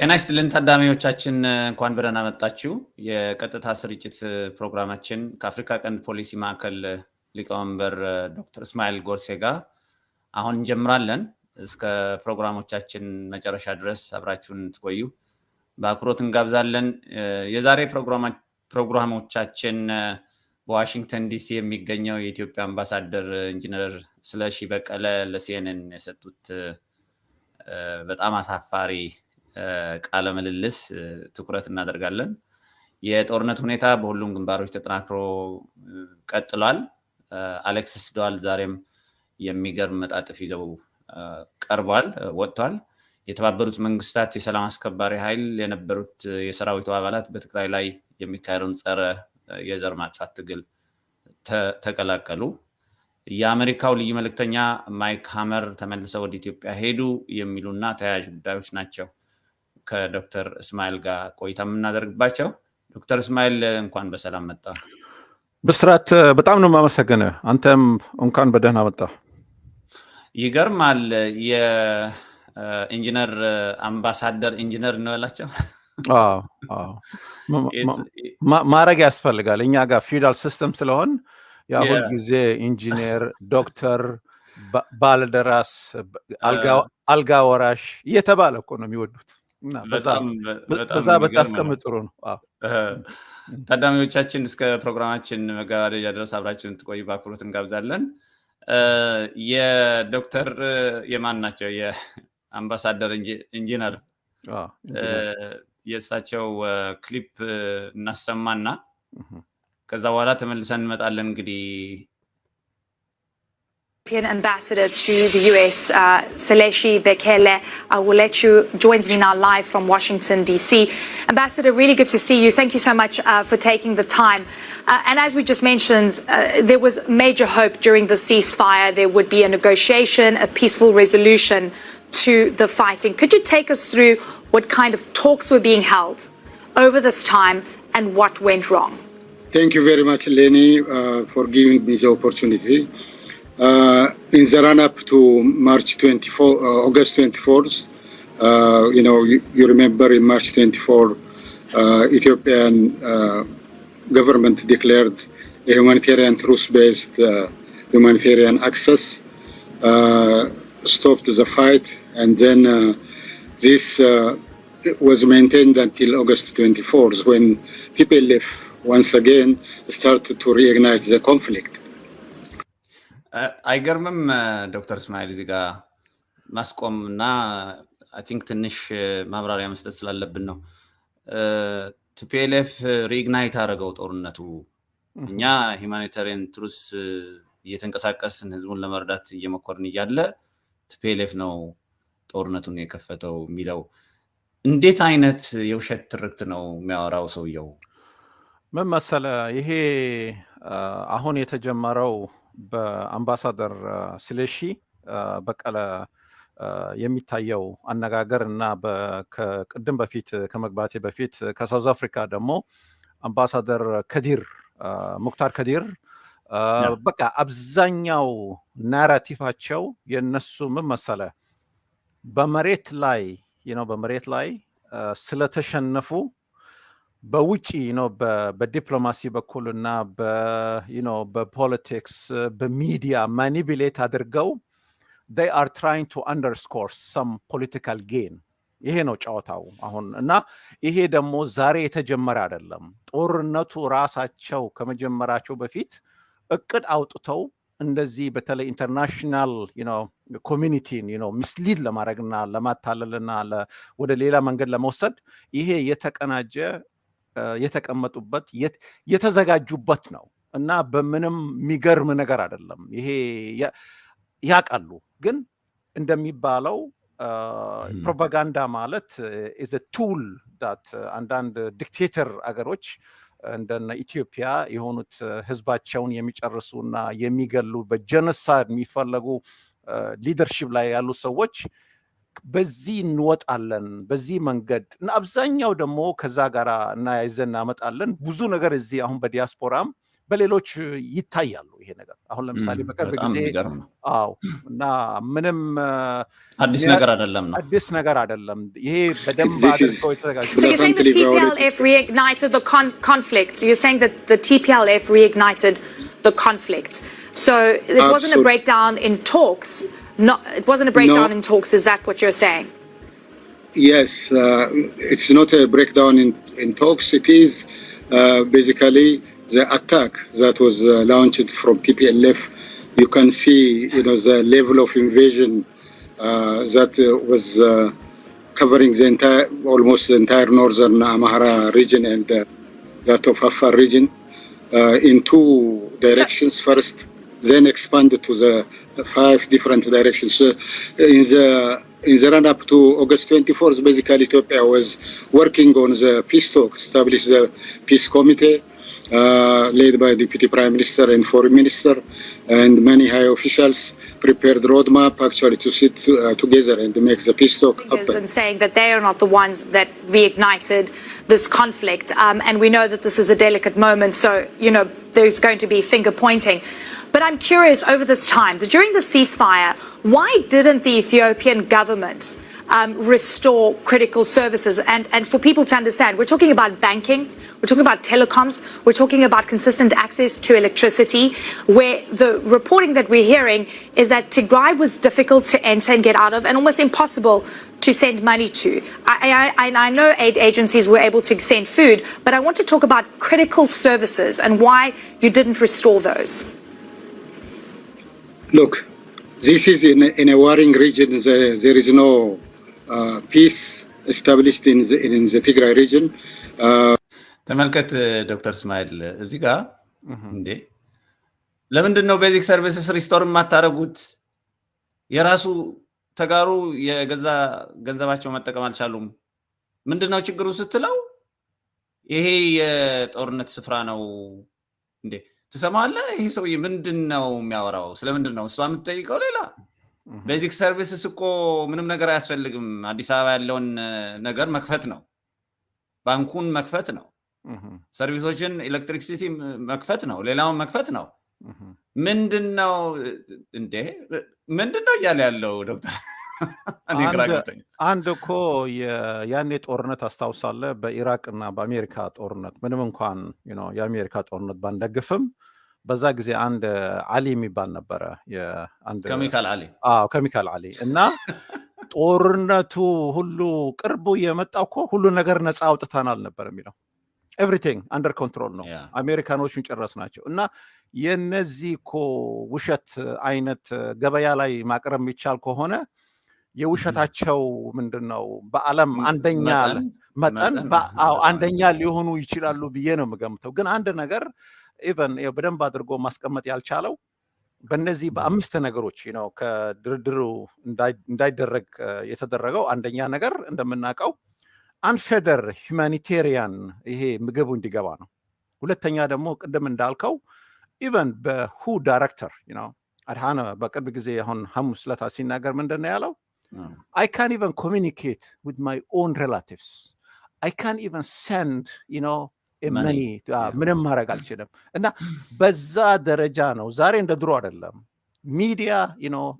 ጤና ይስጥልን ታዳሚዎቻችን እንኳን በደህና መጣችሁ። የቀጥታ ስርጭት ፕሮግራማችን ከአፍሪካ ቀንድ ፖሊሲ ማዕከል ሊቀመንበር ዶክተር እስማኤል ጎርሴ ጋር አሁን እንጀምራለን። እስከ ፕሮግራሞቻችን መጨረሻ ድረስ አብራችሁን ትቆዩ በአክብሮት እንጋብዛለን። የዛሬ ፕሮግራሞቻችን በዋሽንግተን ዲሲ የሚገኘው የኢትዮጵያ አምባሳደር ኢንጂነር ስለሺ በቀለ ለCnn የሰጡት በጣም አሳፋሪ ቃለ ምልልስ ትኩረት እናደርጋለን። የጦርነት ሁኔታ በሁሉም ግንባሮች ተጠናክሮ ቀጥሏል። አሌክሲስ ዶዋል ዛሬም የሚገርም መጣጥፍ ይዘው ቀርቧል ወጥቷል። የተባበሩት መንግስታት የሰላም አስከባሪ ኃይል የነበሩት የሰራዊቱ አባላት በትግራይ ላይ የሚካሄደውን ጸረ የዘር ማጥፋት ትግል ተቀላቀሉ። የአሜሪካው ልዩ መልእክተኛ ማይክ ሃመር ተመልሰው ወደ ኢትዮጵያ ሄዱ የሚሉና ተያያዥ ጉዳዮች ናቸው ከዶክተር እስማኤል ጋር ቆይታ የምናደርግባቸው። ዶክተር እስማኤል እንኳን በሰላም መጣ። ብስራት በጣም ነው የማመሰግነው። አንተም እንኳን በደህና መጣ። ይገርማል። የኢንጂነር አምባሳደር ኢንጂነር እንበላቸው ማረግ ያስፈልጋል። እኛ ጋር ፊውዳል ሲስተም ስለሆን ያሁን ጊዜ ኢንጂነር፣ ዶክተር፣ ባልደራስ፣ አልጋ ወራሽ እየተባለ እኮ ነው የሚወዱት። በዛ በታስቀምጥ ጥሩ ነው። ታዳሚዎቻችን እስከ ፕሮግራማችን መገባደጃ ድረስ አብራችሁን ትቆዩ በአክብሮት እንጋብዛለን። የዶክተር የማን ናቸው? የአምባሳደር ኢንጂነር የእሳቸው ክሊፕ እናሰማና ከዛ በኋላ ተመልሰን እንመጣለን። እንግዲህ Ambassador to the US, Seleshi, Bekele, will let you joins me now live from Washington D.C. Ambassador, really good to see you. Thank you so much for taking the time. And as we just mentioned, there was major hope during the ceasefire there would be a negotiation, a peaceful resolution to the fighting. Could you take us through what kind of talks were being held over this time and what went wrong? Thank you very much, Leni, for giving me the opportunity. In the run-up to August 24th, you remember in March 24, Ethiopian government declared a humanitarian truce-based humanitarian access, stopped the fight, and then this was maintained until August 24th, when TPLF once again started to reignite the conflict. አይገርምም ዶክተር እስማኤል እዚህ ጋር ማስቆምና አይ ቲንክ ትንሽ ማብራሪያ መስጠት ስላለብን ነው። ቲፒኤልኤፍ ሪግናይት አደረገው ጦርነቱ። እኛ ሁማኒታሪያን ትሩስ እየተንቀሳቀስን ህዝቡን ለመርዳት እየሞከርን እያለ ቲፒኤልኤፍ ነው ጦርነቱን የከፈተው የሚለው እንዴት አይነት የውሸት ትርክት ነው የሚያወራው ሰውየው? ምን መሰለህ፣ ይሄ አሁን የተጀመረው በአምባሳደር ስለሺ በቀለ የሚታየው አነጋገር እና ከቅድም በፊት ከመግባቴ በፊት ከሳውዝ አፍሪካ ደግሞ አምባሳደር ሙክታር ከዲር በቃ አብዛኛው ናራቲቫቸው የነሱ ምን መሰለህ በመሬት ላይ ስለተሸነፉ በውጪ በዲፕሎማሲ በኩልና በፖለቲክስ በሚዲያ ማኒፑሌት አድርገው they are trying to underscore some political gain። ይሄ ነው ጫወታው አሁን። እና ይሄ ደግሞ ዛሬ የተጀመረ አይደለም። ጦርነቱ ራሳቸው ከመጀመራቸው በፊት እቅድ አውጥተው እንደዚህ በተለይ ኢንተርናሽናል ኮሚኒቲን ሚስሊድ ለማድረግና ለማታለልና ወደ ሌላ መንገድ ለመውሰድ ይሄ የተቀናጀ የተቀመጡበት የተዘጋጁበት ነው እና በምንም የሚገርም ነገር አይደለም። ይሄ ያቃሉ። ግን እንደሚባለው ፕሮፓጋንዳ ማለት is a tool that አንዳንድ ዲክቴተር አገሮች እንደነ ኢትዮጵያ የሆኑት ህዝባቸውን የሚጨርሱና የሚገሉ በጀኖሳይድ የሚፈለጉ ሊደርሺፕ ላይ ያሉ ሰዎች በዚህ እንወጣለን በዚህ መንገድ እና አብዛኛው ደግሞ ከዛ ጋር እና ይዘን እናመጣለን ብዙ ነገር እዚህ አሁን በዲያስፖራም በሌሎች ይታያሉ ይሄ ነገር። አሁን ለምሳሌ በቅርብ ጊዜ እና ምንም አዲስ ነገር አይደለም ይሄ በደንብ አድርገው የተዘጋጁ። So you're saying the TPLF reignited the conflict. You're saying that the TPLF reignited the conflict. So it wasn't a breakdown in talks. It wasn't a breakdown in talks. Is that what you're saying? Yes, it's not a breakdown in talks. It is basically the attack that was launched from TPLF. You can see, the level of invasion that was covering almost the entire northern Amara region and that of Afar region in two directions. First, then expanded to the 5 different directions. In the run-up to August 24th, basically Ethiopia was working on the peace talk, established the peace committee, led by Deputy Prime Minister and Foreign Minister, and many high officials prepared roadmap actually to sit together and make the peace talk happen. And saying that they are not the ones that reignited this conflict, and we know that this is a delicate moment, so there's going to be finger pointing. But I'm curious, over this time, during the ceasefire, why didn't the Ethiopian government restore critical services? And for people to understand, we're talking about banking, we're talking about telecoms, we're talking about consistent access to electricity, where the reporting that we're hearing is that Tigray was difficult to enter and get out of and almost impossible to send money to. I know aid agencies were able to send food, but I want to talk about critical services and why you didn't restore those. Look, this is in a warring region. There is no peace established in the Tigray region. ተመልከት ዶክተር እስማኤል እዚህ ጋር እንዴ ለምንድን ነው ቤዚክ ሰርቪስስ ሪስቶር የማታረጉት? የራሱ ተጋሩ የገዛ ገንዘባቸው መጠቀም አልቻሉም። ምንድነው ችግሩ ስትለው ይሄ የጦርነት ስፍራ ነው እንዴ ትሰማለህ? ይሄ ሰውዬ ምንድነው የሚያወራው? ስለምንድን ነው እሷ የምትጠይቀው? ሌላ ቤዚክ ሰርቪስስ እኮ ምንም ነገር አያስፈልግም። አዲስ አበባ ያለውን ነገር መክፈት ነው፣ ባንኩን መክፈት ነው፣ ሰርቪሶችን ኤሌክትሪክሲቲ መክፈት ነው፣ ሌላውን መክፈት ነው። ምንድነው እንዴ ምንድነው እያለ ያለው ዶክተር? አንድ እኮ ያኔ ጦርነት አስታውሳለህ፣ በኢራቅና በአሜሪካ ጦርነት ምንም እንኳን የአሜሪካ ጦርነት ባንደግፍም በዛ ጊዜ አንድ አሊ የሚባል ነበረ፣ ኬሚካል አሊ እና ጦርነቱ ሁሉ ቅርቡ የመጣው እኮ ሁሉ ነገር ነፃ አውጥተናል ነበር የሚለው። ኤቭሪቲንግ አንደር ኮንትሮል ነው፣ አሜሪካኖቹን ጨረስ ናቸው። እና የነዚህ እኮ ውሸት አይነት ገበያ ላይ ማቅረብ የሚቻል ከሆነ የውሸታቸው ምንድነው በዓለም አንደኛ መጠን አንደኛ ሊሆኑ ይችላሉ ብዬ ነው የምገምተው። ግን አንድ ነገር ኢቨን በደንብ አድርጎ ማስቀመጥ ያልቻለው በእነዚህ በ5 ነገሮች ከድርድሩ እንዳይደረግ የተደረገው አንደኛ ነገር እንደምናውቀው አንፌደር ሁማኒቴሪያን ይሄ ምግቡ እንዲገባ ነው። ሁለተኛ ደግሞ ቅድም እንዳልከው ኢቨን በሁ ዳይሬክተር አድሃነ በቅርብ ጊዜ አሁን ሐሙስ ዕለት ሲናገር ምንድን ነው ያለው? I can't even communicate with my own relatives. I can't even send, money. ምንም ማድረግ አልችልም። እና በዛ ደረጃ ነው። ዛሬ እንደ ድሮ አይደለም። ሚዲያ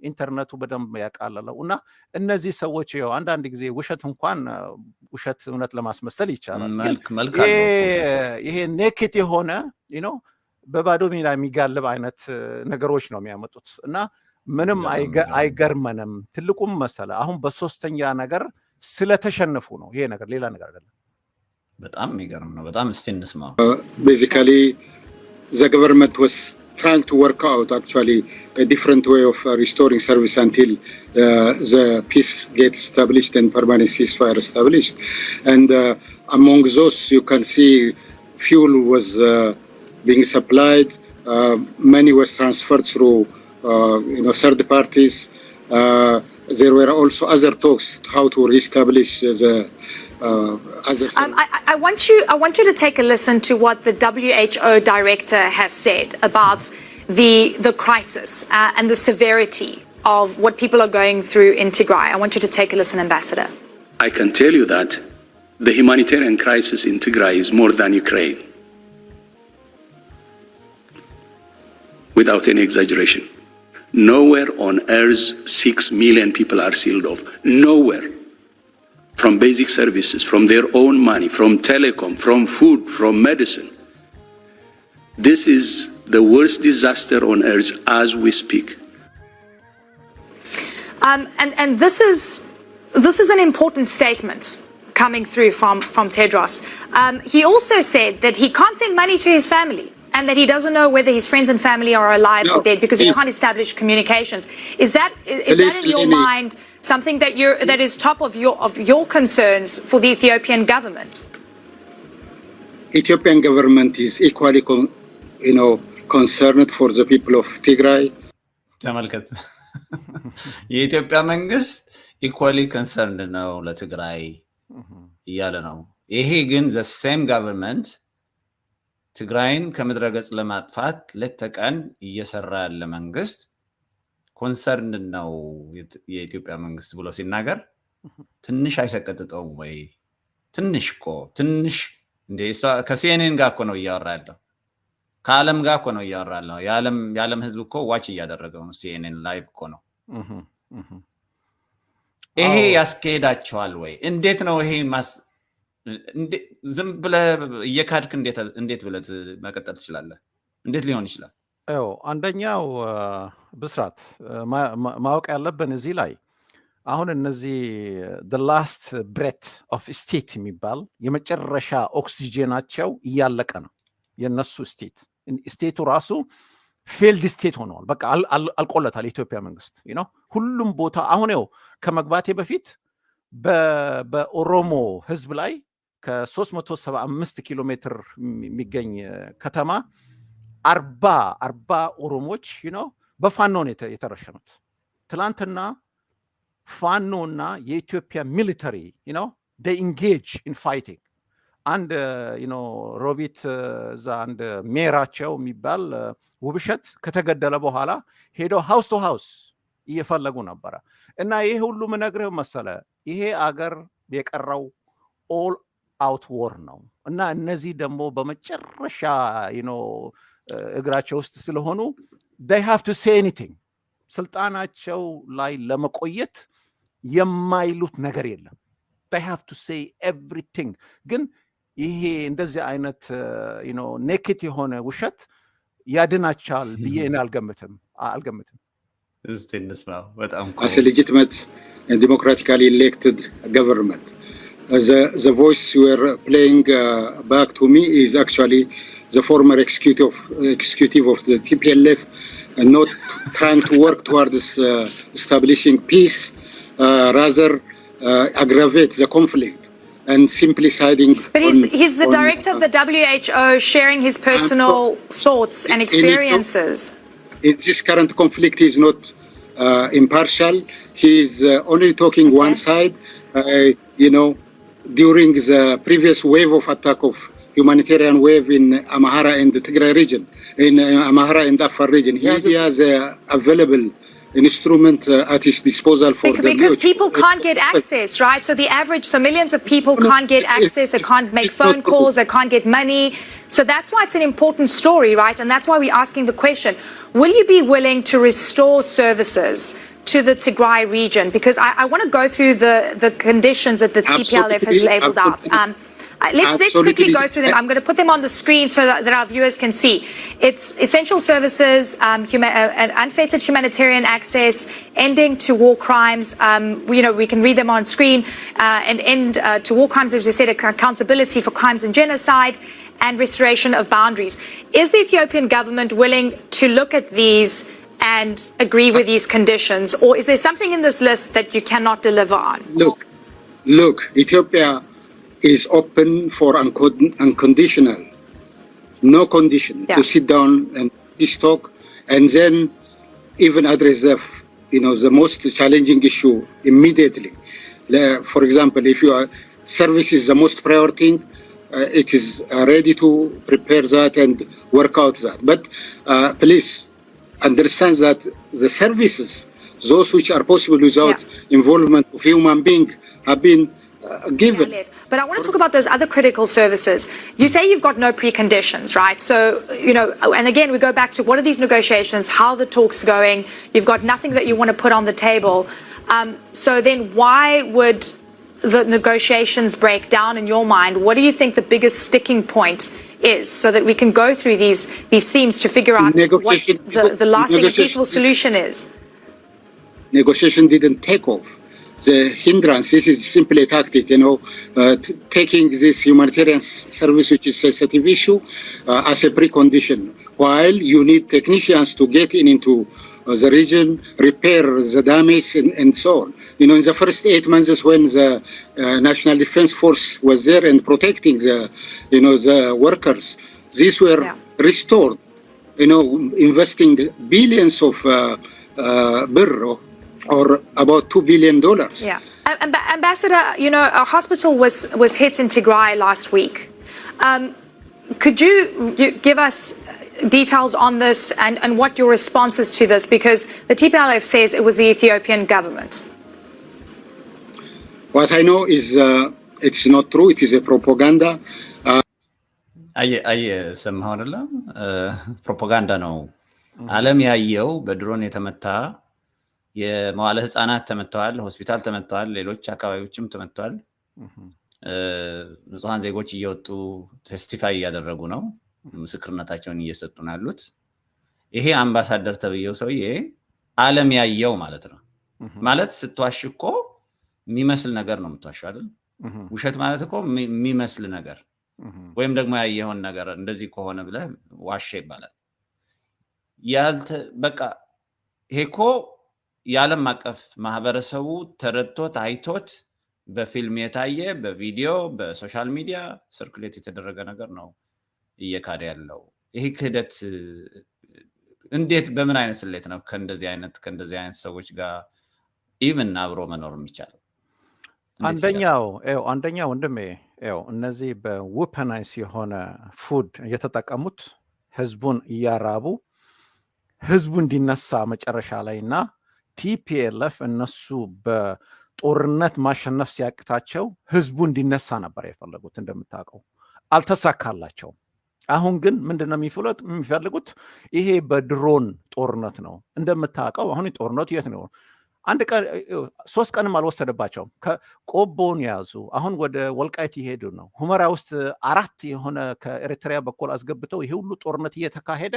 ኢንተርኔቱ በደንብ ያቃለለው እና እነዚህ ሰዎች አንዳንድ ጊዜ ውሸት እንኳን ውሸት እውነት ለማስመሰል ይቻላል። ይሄ ኔኬት የሆነ በባዶ ሜዳ የሚጋልብ አይነት ነገሮች ነው የሚያመጡት እና ምንም አይገርመንም። ትልቁም መሰለ አሁን በሶስተኛ ነገር ስለተሸነፉ ነው። ይሄ ነገር ሌላ ነገር አይደለም። በጣም የሚገርም ነው። በጣም እስቲ እንስማው። Basically the government was trying to work out actually a different way of restoring service until the peace gets established and permanent ceasefire established. And among those you can see fuel was being supplied, money was transferred through third parties. There were also other talks how to reestablish the other. I want you to take a listen to what the WHO director has said about the crisis and the severity of what people are going through in Tigray. I want you to take a listen, Ambassador. I can tell you that the humanitarian crisis in Tigray is more than Ukraine. without any exaggeration. Nowhere on earth 6 million people are sealed off. Nowhere. From basic services, from their own money, from telecom, from food, from medicine. This is the worst disaster on earth as we speak. And this is an important statement coming through from Tedros. He also said that he can't send money to his family and that he doesn't know whether his friends and family are alive or dead because he can't establish communications. Is that in your mind something that is top of your concerns for the Ethiopian government? Ethiopian government is equally concerned for the people of Tigray. ተመልከት የኢትዮጵያ መንግስት ኢኳሊ ኮንሰርንድ ነው ለትግራይ እያለ ነው። ይሄ ግን the same government ትግራይን ከምድረገጽ ለማጥፋት ለተቀን እየሰራ ያለ መንግስት ኮንሰርንድ ነው የኢትዮጵያ መንግስት ብሎ ሲናገር ትንሽ አይሰቀጥጠውም ወይ? ትንሽ እንደ ከCnn ጋር እኮ ነው እያወራ ያለው። ከዓለም ጋር እኮ ነው እያወራ ያለው። የዓለም ህዝብ እኮ ዋች እያደረገው ነው። CNN ላይቭ እኮ ነው። ይሄ ያስኬዳቸዋል ወይ? እንዴት ነው ይሄ ዝም ብለህ እየካድክ እንዴት ብለህ መቀጠል ትችላለህ? እንዴት ሊሆን ይችላል? አንደኛው ብስራት ማወቅ ያለብን እዚህ ላይ አሁን እነዚህ the last breath of state የሚባል የመጨረሻ ኦክሲጅናቸው እያለቀ ነው። የነሱ ስቴቱ ራሱ ፌልድ ስቴት ሆነዋል። በቃ አልቆለታል የኢትዮጵያ መንግስት ሁሉም ቦታ አሁን ከመግባቴ በፊት በኦሮሞ ህዝብ ላይ ከ375 ኪሎ ሜትር የሚገኝ ከተማ 40 ኦሮሞች በፋኖ ነው የተረሸኑት። ትላንትና ፋኖና የኢትዮጵያ ሚሊተሪ they engage in fighting አንድ ሮቢት እዛ አንድ ሜራቸው የሚባል ውብሸት ከተገደለ በኋላ ሄደው ሃውስ ቱ ሃውስ እየፈለጉ ነበረ። እና ይሄ ሁሉ ምነግርህ መሰለ ይሄ አገር የቀረው ኦል አውት ዎር ነው። እና እነዚህ ደግሞ በመጨረሻ እግራቸው ውስጥ ስለሆኑ they have to say anything ስልጣናቸው ላይ ለመቆየት የማይሉት ነገር የለም። they have to say everything ግን ይሄ እንደዚህ አይነት ኔኬት የሆነ ውሸት ያድናቻል ብዬ እኔ አልገምትም። እስቲ እንስማው። በጣም as a legitimate and democratically elected government, the voice you are playing back to me is actually the former executive of the TPLF and not trying to work towards establishing peace, rather aggravate the conflict and simply siding. But he's the director of the WHO, sharing his personal thoughts and experiences. This current conflict is not impartial. He is only talking one side. During the previous wave of attack of humanitarian wave in Amhara and the Tigray region, in Amhara and Afar region, he has available instrument at his disposal for because people can't get access, right? So millions of people can't get access, they can't make phone calls, they can't get money. So that's why it's an important story, right? And that's why we're asking the question, will you be willing to restore services to the Tigray region? Because I want to go through the conditions that the TPLF has labeled out. Let's quickly go through them. I'm going to put them on the screen so that our viewers can see. It's essential services, unfettered humanitarian access, ending to war crimes. We can read them on screen, and end to war crimes, as we said, accountability for crimes and genocide, and restoration of boundaries. Is the Ethiopian government willing to look at these and agree with these conditions, or is there something in this list that you cannot deliver on? Look, Ethiopia is open for unconditional, no condition, to sit down and peace talk, and then even address the most challenging issue immediately. For example, if your service is the most priority, it is ready to prepare that and work out that. But please understand that the services, those which are possible without involvement of human being, have been given. But I want to talk about those other critical services. You say you've got no preconditions, right? So, and again, we go back to what are these negotiations, how the talks going? You've got nothing that you want to put on the table. So then why would the negotiations break down in your mind? What do you think the biggest sticking point is, so that we can go through these themes to figure out what the lasting and peaceful solution is? Negotiation didn't take off. The hindrance, this is simply a tactic, taking this humanitarian service, which is a sensitive issue, as a precondition, while you need technicians to get into the region, repair the damage, and so on. In the first 8 months when the National Defense Force was there and protecting the workers, these were restored, investing billions of birr, or about $2 billion. Yeah. Ambassador, a hospital was hit in Tigray last week. Could you give us details on this and what your response is to this? Because the TPLF says it was the Ethiopian government. What I know is it's not true. It is a propaganda. ሰማሁ አይደለም ፕሮፓጋንዳ ነው። ዓለም ያየው በድሮን የተመታ የመዋለ ህፃናት ተመተዋል፣ ሆስፒታል ተመተዋል፣ ሌሎች አካባቢዎችም ተመተዋል። ንጹሃን ዜጎች እየወጡ ቴስቲፋይ እያደረጉ ነው፣ ምስክርነታቸውን እየሰጡ ነው ያሉት። ይሄ አምባሳደር ተብየው ሰውዬ ዓለም ያየው ማለት ነው። ማለት ስትዋሽ እኮ የሚመስል ነገር ነው የምትዋሽው አይደል? ውሸት ማለት እኮ የሚመስል ነገር ወይም ደግሞ ያየውን ነገር እንደዚህ ከሆነ ብለህ ዋሽ ይባላል። በቃ ይሄ እኮ የዓለም አቀፍ ማህበረሰቡ ተረድቶት አይቶት በፊልም የታየ በቪዲዮ በሶሻል ሚዲያ ሰርኩሌት የተደረገ ነገር ነው እየካደ ያለው። ይሄ ክህደት እንዴት በምን አይነት ስሌት ነው ከእንደዚህ አይነት ሰዎች ጋር ኢቭን አብሮ መኖር የሚቻለው? አንደኛው ወንድሜ እነዚህ በዌፐናይዝ የሆነ ፉድ እየተጠቀሙት ህዝቡን እያራቡ ህዝቡ እንዲነሳ መጨረሻ ላይና ቲፒኤልኤፍ እነሱ በጦርነት ማሸነፍ ሲያቅታቸው ህዝቡ እንዲነሳ ነበር የፈለጉት። እንደምታውቀው አልተሳካላቸውም። አሁን ግን ምንድነው የሚፈልጉት? ይሄ በድሮን ጦርነት ነው። እንደምታውቀው አሁን ጦርነቱ የት ነው? 3 ቀንም አልወሰደባቸውም። ቆቦን ያዙ። አሁን ወደ ወልቃይት ይሄዱ ነው። ሁመራ ውስጥ 4 የሆነ ከኤርትራ በኩል አስገብተው ይሄ ሁሉ ጦርነት እየተካሄደ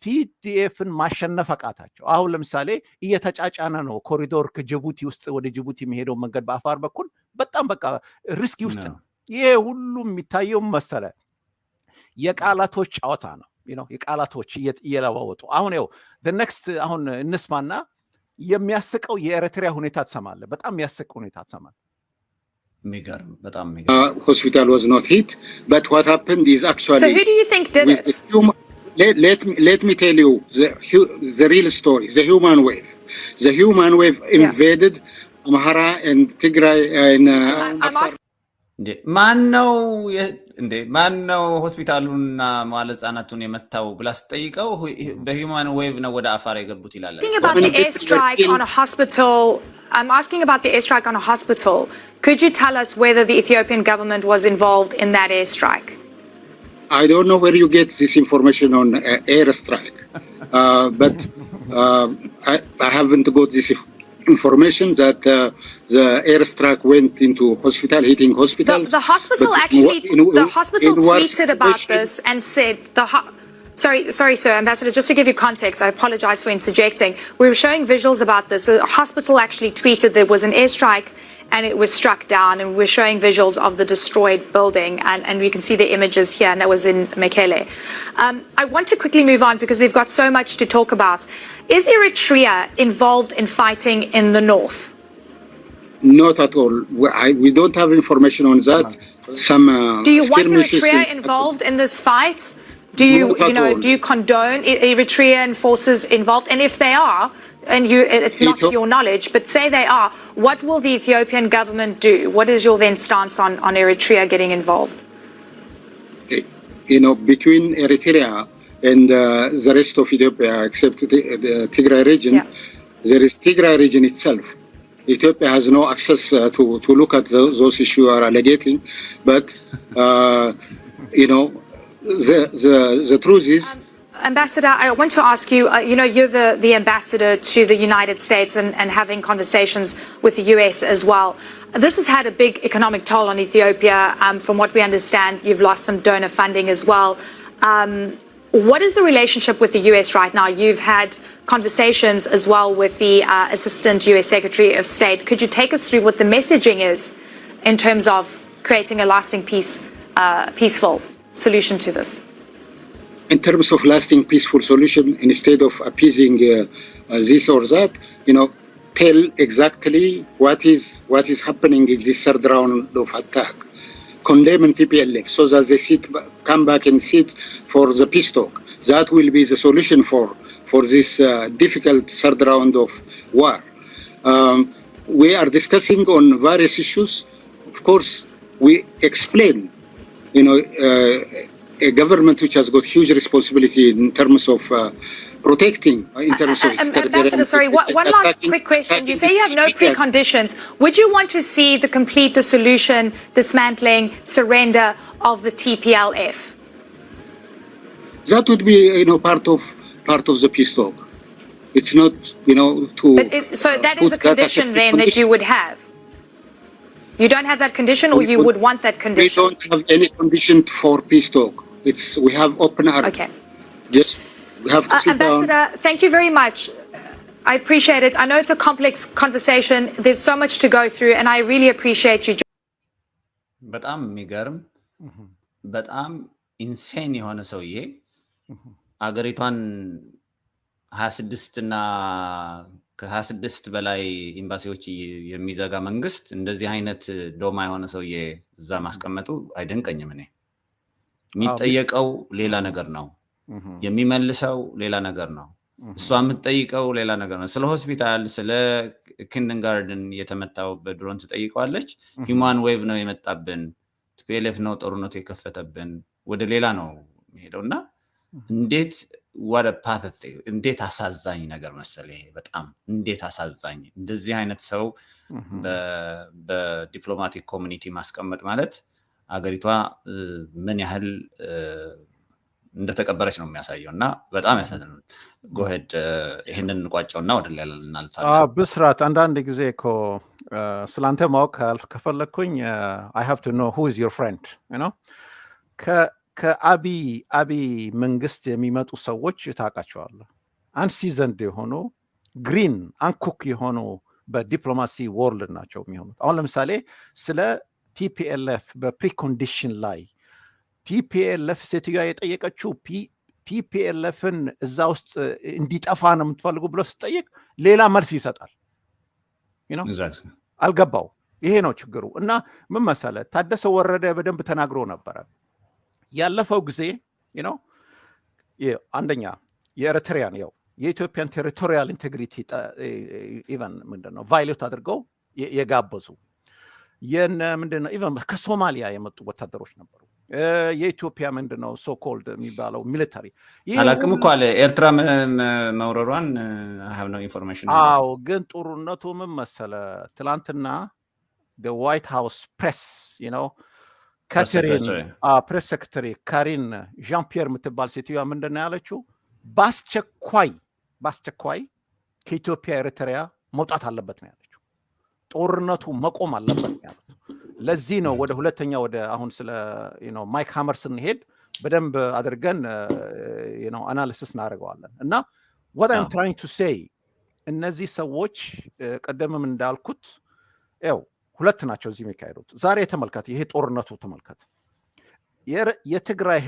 ቲዲኤፍን ማሸነፍ አቃታቸው። አሁን ለምሳሌ እየተጫጫነ ነው ኮሪዶር ከጅቡቲ ውስጥ ወደ ጅቡቲ የሚሄደው መንገድ በአፋር በኩል በጣም በቃ ሪስኪ ውስጥ ነው። ይሄ ሁሉ የሚታየው መሰለ የቃላቶች ጨዋታ ነው። የቃላቶች እየለዋወጡ አሁን ኔክስት አሁን እንስማና የሚያስቀው የኤርትራ ሁኔታ ትሰማለህ። በጣም የሚያስቅ ሁኔታ ትሰማለህ። የሚገርም በጣም hospital was not hit, but what happened is actually. So who do you think did it? Let me tell you the real story. The human wave invaded Amhara and Tigray and Afar. ማነው ሆስፒታሉና መዋለ ህፃናቱን የመታው ብላ ስጠይቀው በሂውማን ዌቭ ነው ወደ አፋር የገቡት ይላል። I'm asking about the airstrike on a hospital. Could you tell us whether the Ethiopian government was involved in that airstrike? I don't know where you get this information on airstrike, but I haven't got this information that the airstrike went into hospital, hitting hospitals. The hospital tweeted about this and said Sorry, sir, Ambassador, just to give you context, I apologize for interjecting. We were showing visuals about this. So the hospital actually tweeted there was an airstrike and it was struck down, and we're showing visuals of the destroyed building, and we can see the images here, and that was in Bekele. I want to quickly move on because we've got so much to talk about. Is Eritrea involved in fighting in the north? Not at all. We don't have information on that. Do you want Eritrea involved in this fight? Do you condone Eritrean forces involved? And if they are, and not to your knowledge, but say they are, what will the Ethiopian government do? What is your then stance on Eritrea getting involved? Between Eritrea and the rest of Ethiopia, except the Tigray region, there is Tigray region itself. Ethiopia has no access to look at those issues you are alleging, but the truth is. Ambassador, I want to ask you, you're the ambassador to the United States and having conversations with the US as well. This has had a big economic toll on Ethiopia. From what we understand, you've lost some donor funding as well. What is the relationship with the US right now? You've had conversations as well with the Assistant US Secretary of State. Could you take us through what the messaging is in terms of creating a lasting peaceful solution to this? In terms of lasting peaceful solution, instead of appeasing this or that, tell exactly what is happening in this third round of attack. Condemn TPLF so that they come back and sit for the peace talk. That will be the solution for this difficult third round of war. We are discussing on various issues. Of course, we explain, a government which has got huge responsibility in terms of protecting, in terms of Ambassador, sorry, one last quick question. You say you have no preconditions. Would you want to see the complete dissolution, dismantling, surrender of the TPLF? That would be, part of the peace talk. It's not, to. So that is a condition then that you would have. You don't have that condition, or you would want that condition? We don't have any condition for peace talk. We have open heart. Okay. Just we have to sit Ambassador, down. thank you very much. I appreciate it. I know it's a complex conversation. There's so much to go through, and I really appreciate you. በጣም የሚገርም በጣም ኢንሴን የሆነ ሰውዬ አገሪቷን 26 እና ከ26 በላይ ኤምባሲዎች የሚዘጋ መንግስት እንደዚህ አይነት ዶማ የሆነ ሰውዬ እዛ ማስቀመጡ አይደንቀኝም። እኔ የሚጠየቀው ሌላ ነገር ነው፣ የሚመልሰው ሌላ ነገር ነው፣ እሷ የምትጠይቀው ሌላ ነገር ነው። ስለ ሆስፒታል፣ ስለ ኪንደርጋርደን የተመታው በድሮን ትጠይቀዋለች። ሂውማን ዌቭ ነው የመጣብን፣ ቲፒኤልኤፍ ነው ጦርነቱ የከፈተብን፣ ወደ ሌላ ነው የሚሄደውና እንዴት what a pathetic እንዴት አሳዛኝ ነገር መሰለ። ይሄ በጣም እንዴት አሳዛኝ። እንደዚህ አይነት ሰው በዲፕሎማቲክ ኮሚኒቲ ማስቀመጥ ማለት አገሪቷ ምን ያህል እንደተቀበረች ነው የሚያሳየው እና በጣም ያሳዝናል። ጎሄድ ይሄንን እንቋጨውና ወደ ሌላ እናልፋለን። ብስራት አንዳንድ ጊዜ እኮ ስላንተ ማወቅ ከፈለኩኝ I have to know who is your friend, ከአቢ መንግስት የሚመጡ ሰዎች ታውቃቸዋለህ። አንሲዘንድ የሆኑ ግሪን አንኩክ የሆኑ በዲፕሎማሲ ወርልድ ናቸው የሚሆኑት። አሁን ለምሳሌ ስለ ቲፒኤልኤፍ በፕሪኮንዲሽን ላይ ቲፒኤልኤፍ ሴትዮዋ የጠየቀችው ቲፒኤልኤፍን እዛ ውስጥ እንዲጠፋ ነው የምትፈልጉ ብሎ ስጠይቅ ሌላ መልስ ይሰጣል። አልገባው። ይሄ ነው ችግሩ። እና ምን መሰለህ ታደሰ ወረደ በደንብ ተናግሮ ነበረ ያለፈው ጊዜ አንደኛ የኤርትሪያን የኢትዮጵያን ቴሪቶሪያል ኢንቴግሪቲ ኢቨን ምንድነው ቫዮሌት አድርገው የጋበዙ ምንድነው ኢቨን ከሶማሊያ የመጡ ወታደሮች ነበሩ። የኢትዮጵያ ምንድነው ሶ ኮልድ የሚባለው ሚሊታሪ አላቅም እኮ አለ ኤርትራ መውረሯን have no information። አዎ ግን ጦርነቱ ምን መሰለ ትላንትና the White House press ካተሪን ፕሬስ ሴክሬታሪ ካሪን ዣን ፒየር የምትባል ሴትዮዋ ምንድነው ያለችው? በአስቸኳይ ከኢትዮጵያ ኤርትራ መውጣት አለበት ነው ያለችው። ጦርነቱ መቆም አለበት ነው ያለችው። ለዚህ ነው ወደ ሁለተኛ ወደ አሁን ስለ ማይክ ሃመር ስንሄድ በደንብ አድርገን አናሊሲስ እናደርገዋለን። እና what I'm trying to say እነዚህ ሰዎች ቀደምም እንዳልኩት ሁለት ናቸው እዚህ የሚካሄዱት። ዛሬ ተመልከት፣ ይሄ ጦርነቱ ተመልከት። የትግራይ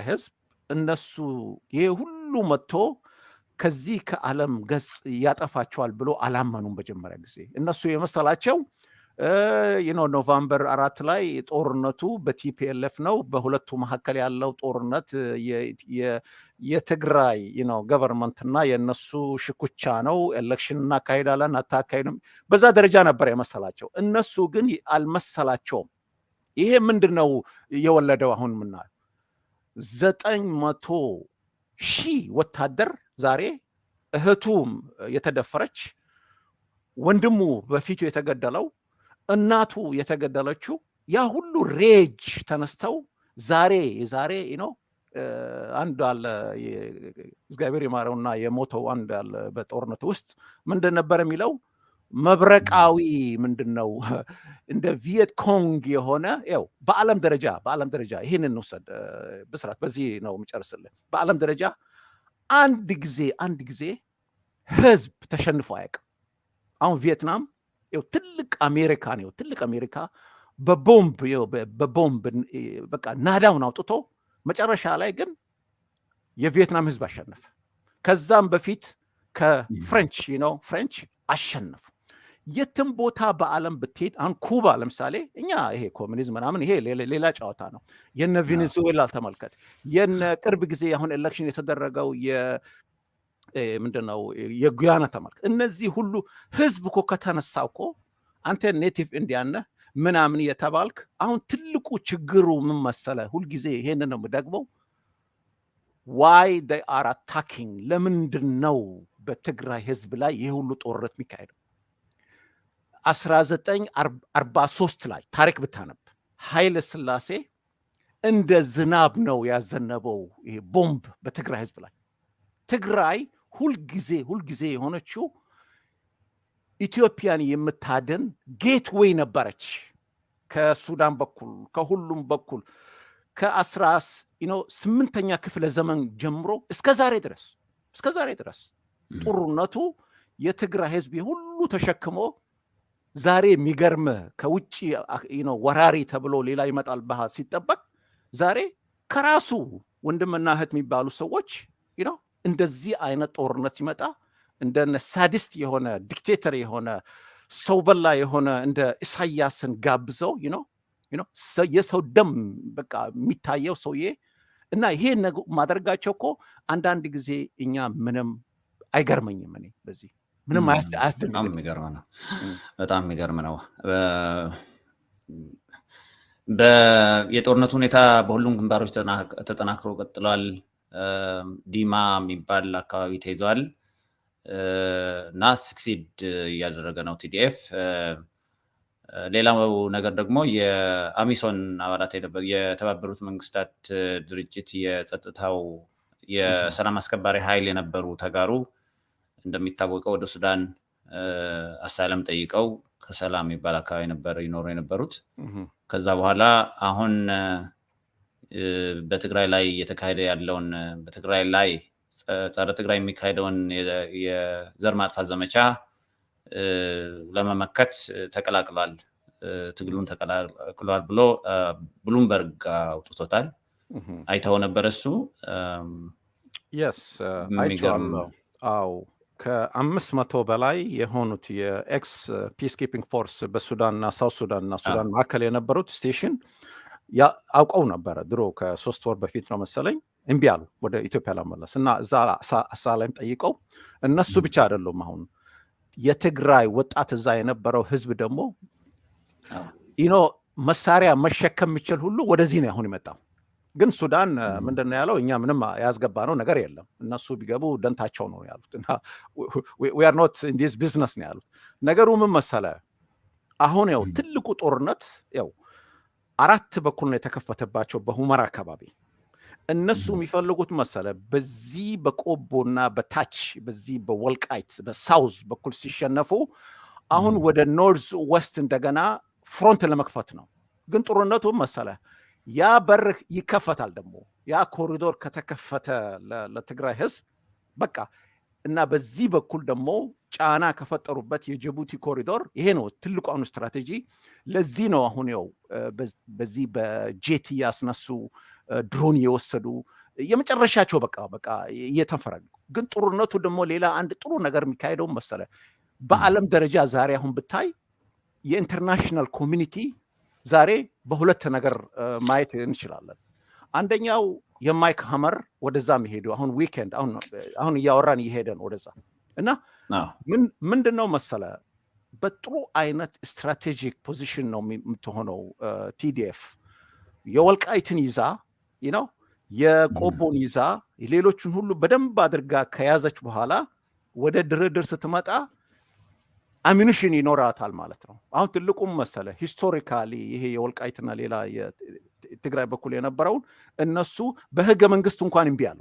ህዝብ እነሱ ይሄ ሁሉ መጥቶ ከዚህ ከዓለም ገጽ ያጠፋቸዋል ብሎ አላመኑም። መጀመሪያ ጊዜ እነሱ የመሰላቸው ኖቨምበር 4 ላይ ጦርነቱ በቲፒኤልኤፍ ነው። በሁለቱ መካከል ያለው ጦርነት የትግራይ ገቨርንመንትና የነሱ ሽኩቻ ነው። ኤሌክሽን እናካሄዳለን አታካሄድም፣ በዛ ደረጃ ነበር የመሰላቸው። እነሱ ግን አልመሰላቸውም። ይሄ ምንድነው የወለደው? አሁን ምናየው 900,000 ወታደር ዛሬ እህቱም የተደፈረች ወንድሙ በፊቱ የተገደለው እናቱ የተገደለችው ያ ሁሉ ሬጅ ተነስተው ዛሬ አንድ አለ እግዚአብሔር ይማረውና የሞተው አንድ አለ በጦርነት ውስጥ ምንድን ነበር የሚለው መብረቃዊ ምንድነው እንደ ቪየት ኮንግ የሆነ ያው በዓለም ደረጃ ይሄንን ነው ብስራት በዚህ ነው የምጨርስልህ በዓለም ደረጃ አንድ ጊዜ ህዝብ ተሸንፎ አያውቅም አሁን ቪየትናም ያው ትልቅ አሜሪካ በቦምብ በቃ ናዳውን አውጥቶ መጨረሻ ላይ ግን የቪየትናም ህዝብ አሸነፈ ከዛም በፊት ከፍሬንች ፍሬንች አሸነፉ የትም ቦታ በዓለም ብትሄድ አሁን ኩባ ለምሳሌ እኛ ይሄ ኮሙኒዝም ምናምን ይሄ ሌላ ጨዋታ ነው የነ ቬኔዙዌላ ተመልከት የነ ቅርብ ጊዜ አሁን ኤሌክሽን የተደረገው ምንድነው የጉያና ተመልከት እነዚህ ሁሉ ህዝብ እኮ ከተነሳው እኮ አንተ ኔቲቭ ኢንዲያን ምናምን የተባልክ አሁን ትልቁ ችግሩ ምን መሰለ ሁልጊዜ ይሄን ነው የምደግመው why they are attacking ለምንድነው በትግራይ ህዝብ ላይ ይሄ ሁሉ ጦርነት የሚካሄደው 1943 ላይ ታሪክ ብታነብ ኃይለ ሥላሴ እንደ ዝናብ ነው ያዘነበው ይሄ ቦምብ በትግራይ ህዝብ ላይ ትግራይ ሁልጊዜ የሆነችው ኢትዮጵያን የምታደን ጌትዌይ ነበረች ከሱዳን በኩል ከሁሉም በኩል ከ18ኛ ክፍለ ዘመን ጀምሮ እስከ ዛሬ ድረስ ጦርነቱ የትግራይ ህዝብ ሁሉ ተሸክሞ ዛሬ የሚገርም ከውጪ ወራሪ ተብሎ ሌላ ይመጣል ባህል ሲጠበቅ ዛሬ ከራሱ ወንድምና እህት የሚባሉ ሰዎች እንደዚህ አይነት ጦርነት ሲመጣ እንደነ ሳዲስት የሆነ ዲክቴተር የሆነ ሰው በላ የሆነ እንደ ኢሳያስን ጋብዘው የሰው ደም በቃ የሚታየው ሰውዬ እና ይሄ ማድረጋቸው እኮ አንዳንድ ጊዜ እኛ ምንም አይገርመኝም እኔ በዚህ ምንም አያስደንቅም በጣም የሚገርም ነው የጦርነቱ ሁኔታ በሁሉም ግንባሮች ተጠናክሮ ቀጥሏል ዲማ የሚባል አካባቢ ተይዟል እና ስክሲድ እያደረገ ነው ቲዲኤፍ ሌላው ነገር ደግሞ የአሚሶን አባላት የተባበሩት መንግስታት ድርጅት የጸጥታው የሰላም አስከባሪ ኃይል የነበሩ ተጋሩ እንደሚታወቀው ወደ ሱዳን አሳለም ጠይቀው ከሰላም የሚባል አካባቢ ነበር ይኖሩ የነበሩት ከዛ በኋላ አሁን በትግራይ ላይ የተካሄደ ያለውን በትግራይ ላይ ጸረ ትግራይ የሚካሄደውን የዘር ማጥፋት ዘመቻ ለመመከት ተቀላቅሏል ትግሉን ተቀላቅሏል ብሎ ብሉምበርግ አውጥቶታል አይተው ነበር እሱ አይቻለሁ አው ከ500 በላይ የሆኑት የኤክስ ፒስ ኪፒንግ ፎርስ በሱዳንና ሳውት ሱዳንና ሱዳን ማከለ የነበሩት ስቴሽን አውቀው ነበር ድሮ ከ3 ወር በፊት ነው መሰለኝ እምቢ አሉ ወደ ኢትዮጵያ ለመለስ እና እዛ አሳላም ጠይቀው እነሱ ብቻ አይደሉም አሁን የትግራይ ወጣት እዛ የነበረው ህዝብ ደግሞ መሳሪያ መሸከም የሚችል ሁሉ ወደዚህ ነው አሁን የመጣው ግን ሱዳን ምንድነው ያለው እኛ ምንም ያስገባነው ነገር የለም እነሱ ቢገቡ ደንታቸው ነው ያሉት እና we are not in this business ነው ያሉት ነገሩ ምን መሰለ አሁን ያው ትልቁ ጦርነት ያው አራት በኩል ነው የተከፈተባቸው በሁመራ አካባቢ እነሱ የሚፈልጉት መሰለ በዚህ በቆቦና በታች በዚህ በወልቃይት በሳውዝ በኩል ሲሸነፉ አሁን ወደ ኖርዝ ዌስት እንደገና ፍሮንት ለመክፈት ነው ግን ጦርነቱ መሰለ ያ በር ይከፈታል ደግሞ ያ ኮሪዶር ከተከፈተ ለትግራይ ህዝብ በቃ እና በዚህ በኩል ደግሞ ጫና ከፈጠሩበት የጅቡቲ ኮሪዶር ይሄ ነው ትልቁ ስትራቴጂ ለዚህ ነው አሁን ያው በዚህ በጄት ያስነሱ ድሮን የወሰዱ የመጨረሻቸው በቃ እየተፈረዱ ግን ጦርነቱ ደግሞ ሌላ አንድ ጥሩ ነገር የሚካሄደው መሰለ በዓለም ደረጃ ዛሬ አሁን ብታይ የኢንተርናሽናል ኮሚኒቲ ዛሬ በሁለት ነገር ማየት እንችላለን አንደኛው የማይክ ሀመር ወደዛ የሚሄዱ አሁን ዊኬንድ አሁን እያወራን እየሄደ ነው ወደዛ እና ምንድነው መሰለ በጥሩ አይነት ስትራቴጂክ ፖዚሽን ነው የምትሆነው ቲዲኤፍ የወልቃይትን ይዛ የቆቦን ይዛ ሌሎችን ሁሉ በደንብ አድርጋ ከያዘች በኋላ ወደ ድርድር ስትመጣ አሚኒሽን ይኖራታል ማለት ነው። አሁን ትልቁም መሰለ ሂስቶሪካሊ ይሄ የወልቃይትና ሌላ የትግራይ በኩል የነበረውን እነሱ በህገ መንግስት እንኳን እምቢ አሉ።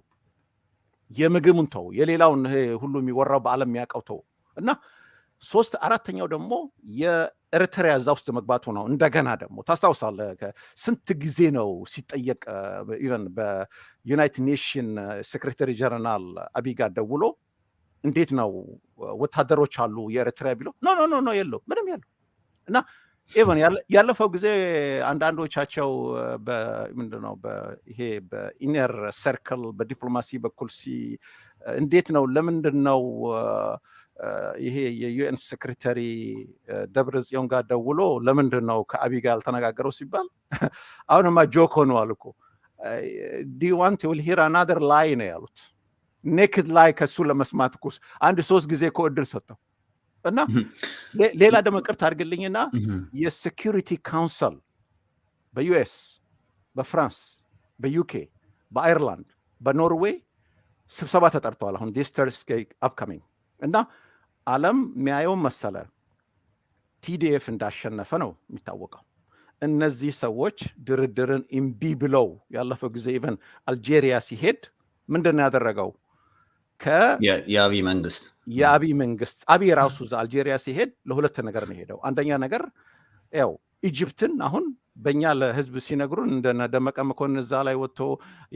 የምግቡን ተው የሌላውን ሁሉ የሚወራው በዓለም የሚያውቀው ተው እና 4ኛው ደግሞ የኤርትራ እዛ ውስጥ መግባቱ ነው። እንደገና ደግሞ ታስታውሳለህ ስንት ጊዜ ነው ሲጠየቅ ኢቨን በዩናይትድ ኔሽን ሴክሬታሪ ጀነራል አብይ ጋር ደውሎ እንዴት ነው ወታደሮች አሉ የኤርትራ ቢለው ኖ የለው ምንም የለው እና ኢቨን ያለፈው ጊዜ አንዳንዶቻቸው ምንድነው ይሄ በኢነር ሰርክል በዲፕሎማሲ በኩል እንዴት ነው ለምንድነው ይሄ የዩኤን ሴክሬታሪ ደብረጽዮን ጋር ደውሎ ለምንድነው ከአብይ ጋር ያልተነጋገረው ሲባል አሁንማ ጆክ ሆኗል እኮ do you want to hear another lie ነው ያሉት። ኔክድ ላይ ከሱ ለመስማት እኮ አንድ 3 ጊዜ እኮ እድል ሰጠው እና ሌላ ደግሞ ቅርት አድርግልኝና የሴኩሪቲ ካውንስል በዩኤስ በፍራንስ በዩኬ በአየርላንድ በኖርዌይ ስብሰባ ተጠርተዋል። አሁን this Thursday upcoming እና ዓለም የሚያየው መሰለ ቲዲኤፍ እንዳሸነፈ ነው የሚታወቀው። እነዚህ ሰዎች ድርድርን እምቢ ብለው ያለፈው ጊዜ ኢቨን አልጄሪያ ሲሄድ ምንድነው ያደረገው? የአብይ መንግስት አብይ ራሱ አልጄሪያ ሲሄድ ለሁለት ነገር ነው ሄደው። አንደኛ ነገር ያው ኢጅፕትን አሁን በእኛ ለህዝብ ሲነግሩን እንደነ ደመቀ መኮንን እዛ ላይ ወጥቶ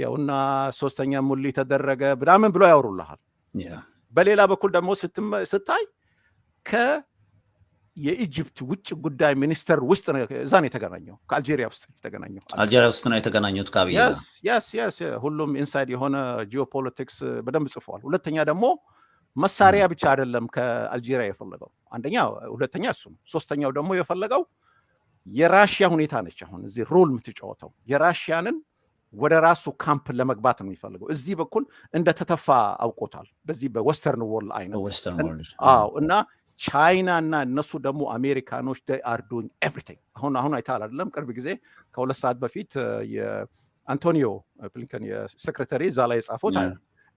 ያውና 3ኛ ሙሊ ተደረገ ብዳምን ብሎ ያወሩልሃል። በሌላ በኩል ደግሞ ስታይ የኢጅፕት ውጭ ጉዳይ ሚኒስተር ውስጥ እዛ ነው የተገናኘው። ከአልጄሪያ ውስጥ ነው የተገናኙት ከአብይ ጋር። yes ሁሉም ኢንሳይድ የሆነ ጂኦፖለቲክስ በደንብ ጽፏል። ሁለተኛ ደግሞ መሳሪያ ብቻ አይደለም ከአልጄሪያ የፈለገው ሁለተኛ እሱ ነው። 3ኛው ደግሞ የፈለገው የራሽያ ሁኔታ ነች። አሁን እዚህ ሮል የምትጫወተው የራሽያንን ወደ ራሱ ካምፕ ለመግባት ነው የሚፈልገው። እዚህ በኩል እንደተተፋ አውቆታል። በዚህ በዌስተርን ወርልድ አይነት እና ቻይና እና እነሱ ደግሞ አሜሪካኖች they are doing everything። አሁን አይታል አይደለም ቅርብ ጊዜ ከ2 ሰዓት በፊት የአንቶኒዮ ብሊንከን የሴክሬታሪ እዛ ላይ የጻፈው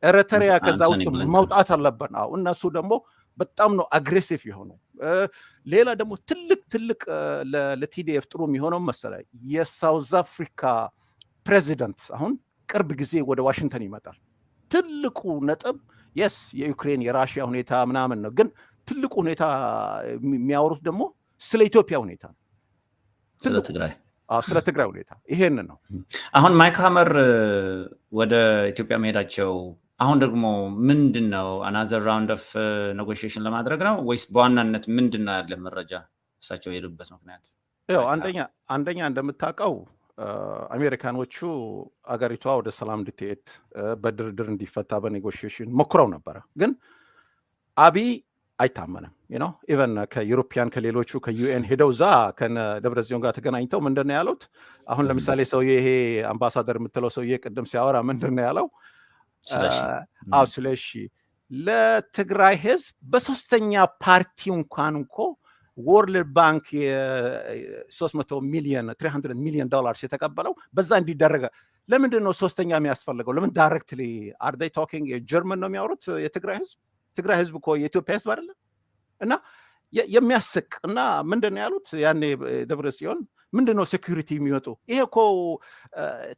ኤርትራ ከዛ ውስጥ መውጣት አለበት። እነሱ ደግሞ በጣም ነው አግሬሲቭ የሆነው። ሌላ ደግሞ ትልቅ ለቲዲኤፍ ጥሩ የሚሆነው መሰለኝ የሳውዝ አፍሪካ ፕሬዚደንት አሁን ቅርብ ጊዜ ወደ ዋሽንግተን ይመጣል። ትልቁ ነጥብ የስ የዩክሬን የራሽያ ሁኔታ ምናምን ነው፣ ግን ትልቁ ሁኔታ የሚያወሩት ደግሞ ስለ ኢትዮጵያ ሁኔታ ነው። ስለ ትግራይ ሁኔታ ይሄን ነው። አሁን ማይክ ሀመር ወደ ኢትዮጵያ መሄዳቸው አሁን ደግሞ ምንድነው አናዘር ራውንድ ኦፍ ኔጎሺዬሽን ለማድረግ ነው ወይስ በዋናነት ምንድነው ያለ መረጃ እሳቸው የሄዱበት ምክንያት? ያው አንደኛ እንደምታውቀው አሜሪካኖቹ አገሪቷ ወደ ሰላም እንድትሄድ በድርድር እንዲፈታ በኔጎሺዬሽን ሞክረው ነበረ፣ ግን አብይ አይታመንም። ኢቨን ከዩሮፒያን ከሌሎቹ ከዩኤን ሄደው እዛ ከደብረጽዮን ጋር ተገናኝተው ምንድነው ያሉት? አሁን ለምሳሌ ሰውዬ ይሄ አምባሳደር የምትለው ሰውዬ ቅድም ሲያወራ ምንድነው ያለው? ስለሺ ለትግራይ ህዝብ በ3ኛ ፓርቲው እንኳን እኮ ወርልድ ባንክ $300 ሚሊዮን የተቀበለው በዛ እንዲደረገ ለምንድን ነው 3ኛ የሚያስፈልገው? ለምን ዳይሬክትሊ አር ዴይ ቶኪንግ ጀርመን ነው የሚያወሩት? ትግራይ ህዝብ እኮ የኢትዮጵያ ህዝብ አይደለም። እና የሚያስቅ እና ምንድነው ያሉት ያኔ ደብረጽዮን ምንድነው ሴኩሪቲ የሚመጡ? ይሄ እኮ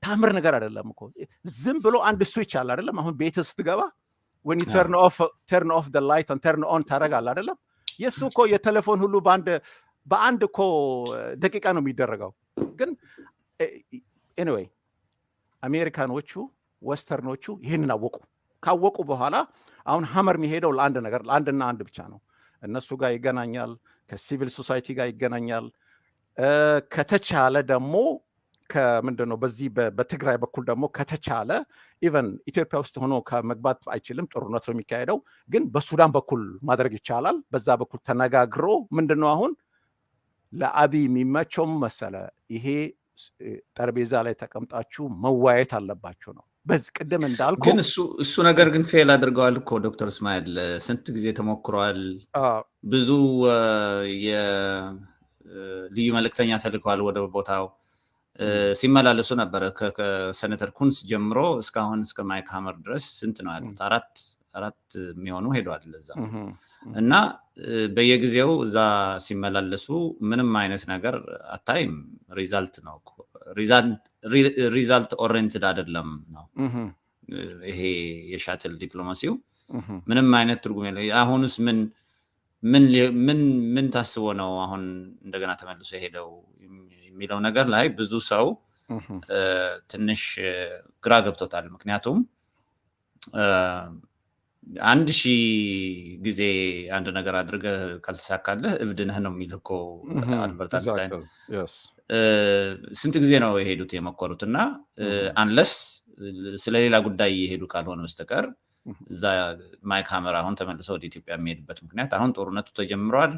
ታምር ነገር አይደለም እኮ ዝም ብሎ አንድ ስዊች አለ አይደለም። አሁን ቤት ስትገባ when you turn off the light and turn on ታረጋለህ አይደለም። የሱ እኮ የቴሌፎን ሁሉ በአንድ እኮ ደቂቃ ነው የሚደረገው። ግን ኤኒዌይ አሜሪካኖቹ ዌስተርኖቹ ይሄንን ካወቁ በኋላ አሁን ሀመር የሚሄደው ለአንድና አንድ ብቻ ነው። እነሱ ጋር ይገናኛል፣ ከሲቪል ሶሳይቲ ጋር ይገናኛል። ከተቻለ ደግሞ ከምንድነው በዚህ በትግራይ በኩል ደግሞ ከተቻለ ኢቨን ኢትዮጵያ ውስጥ ሆኖ ከመግባት አይችልም፣ ጦርነት ነው የሚካሄደው። ግን በሱዳን በኩል ማድረግ ይቻላል። በዛ በኩል ተነጋግሮ ምንድነው አሁን ለአብይ የሚመቸው መሰለ ይሄ ጠረጴዛ ላይ ተቀምጣችሁ መዋየት አለባችሁ ነው። በዚህ ቅድም እንዳልኩ ግን እሱ ነገር ግን ፌል አድርገዋል እኮ ዶክተር እስማኤል። ስንት ጊዜ ተሞክሯል። ብዙ ልዩ መልእክተኛ ተልከዋል ወደ ቦታው ሲመላለሱ ነበረ። ከሴኔተር ኩንስ ጀምሮ እስካሁን እስከ ማይክ ሀመር ድረስ ስንት ነው ያሉት? 4 የሚሆኑ ሄደዋል ለዛ እና በየጊዜው እዛ ሲመላለሱ ምንም አይነት ነገር አታይም። ሪዛልት ነው ሪዛልት ኦሪየንትድ አይደለም ነው ይሄ የሻትል ዲፕሎማሲው ምንም አይነት ትርጉም የለው። አሁንስ ምን ታስቦ ነው አሁን እንደገና ተመልሶ ሄደው የሚለው ነገር ላይ ብዙ ሰው ትንሽ ግራ ገብቶታል። ምክንያቱም 1000 ጊዜ አንድ ነገር አድርገህ ካልተሳካለህ እብድ ነህ ነው የሚል እኮ አልበርት አንስታይን። ስንት ጊዜ ነው የሄዱት የመከሩትና አንለስ ስለሌላ ጉዳይ የሄዱ ካልሆነ በስተቀር እዛ ማይክ ሀመር አሁን ተመልሰው ወደ ኢትዮጵያ የሚሄድበት ምክንያት አሁን ጦርነቱ ተጀምሯል።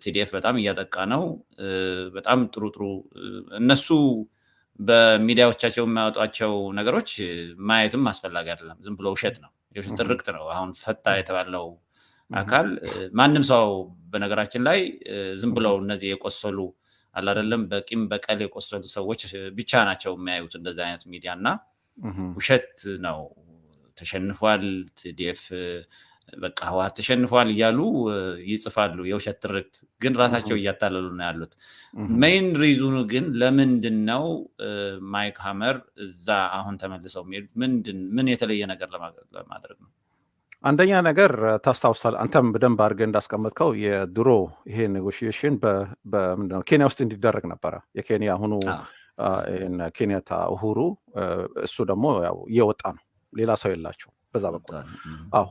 ቲዲኤፍ በጣም እያጠቃ ነው። በጣም ጥሩ እነሱ በሚዲያዎቻቸው የሚያወጧቸው ነገሮች ማየትም አስፈላጊ አይደለም። ዝም ብሎ ውሸት ነው፣ የውሸት ትርክት ነው። አሁን ፈታ የተባለው አካል ማንም ሰው በነገራችን ላይ ዝም ብለው እነዚህ የቆሰሉ አለ አይደለም በቂም በቀል የቆሰሉ ሰዎች ብቻ ናቸው የሚያዩት እንደዚህ አይነት ሚዲያ እና ውሸት ነው። ተሸንፏል ቲዲኤፍ በቃ ህወሓት ተሸንፏል እያሉ ይጽፋሉ የውሸት ትርክት፣ ግን ራሳቸው እያታለሉ ነው ያሉት። ሜይን ሪዙኑ ግን ለምንድነው ማይክ ሀመር እዛ አሁን ተመልሰው የሚሄዱት? ምን የተለየ ነገር ለማድረግ ነው? አንደኛ ነገር ታስታውሳል አንተም በደንብ አድርገህ እንዳስቀመጥከው የድሮ ይሄ ኔጎሽዬሽን በምንድነው ኬንያ ውስጥ እንዲደረግ ነበረ። የኬንያ አሁኑ ኬንያታ ኡሁሩ እሱ ደግሞ ያው እየወጣ ነው፣ ሌላ ሰው የላቸው በዛ በኩል።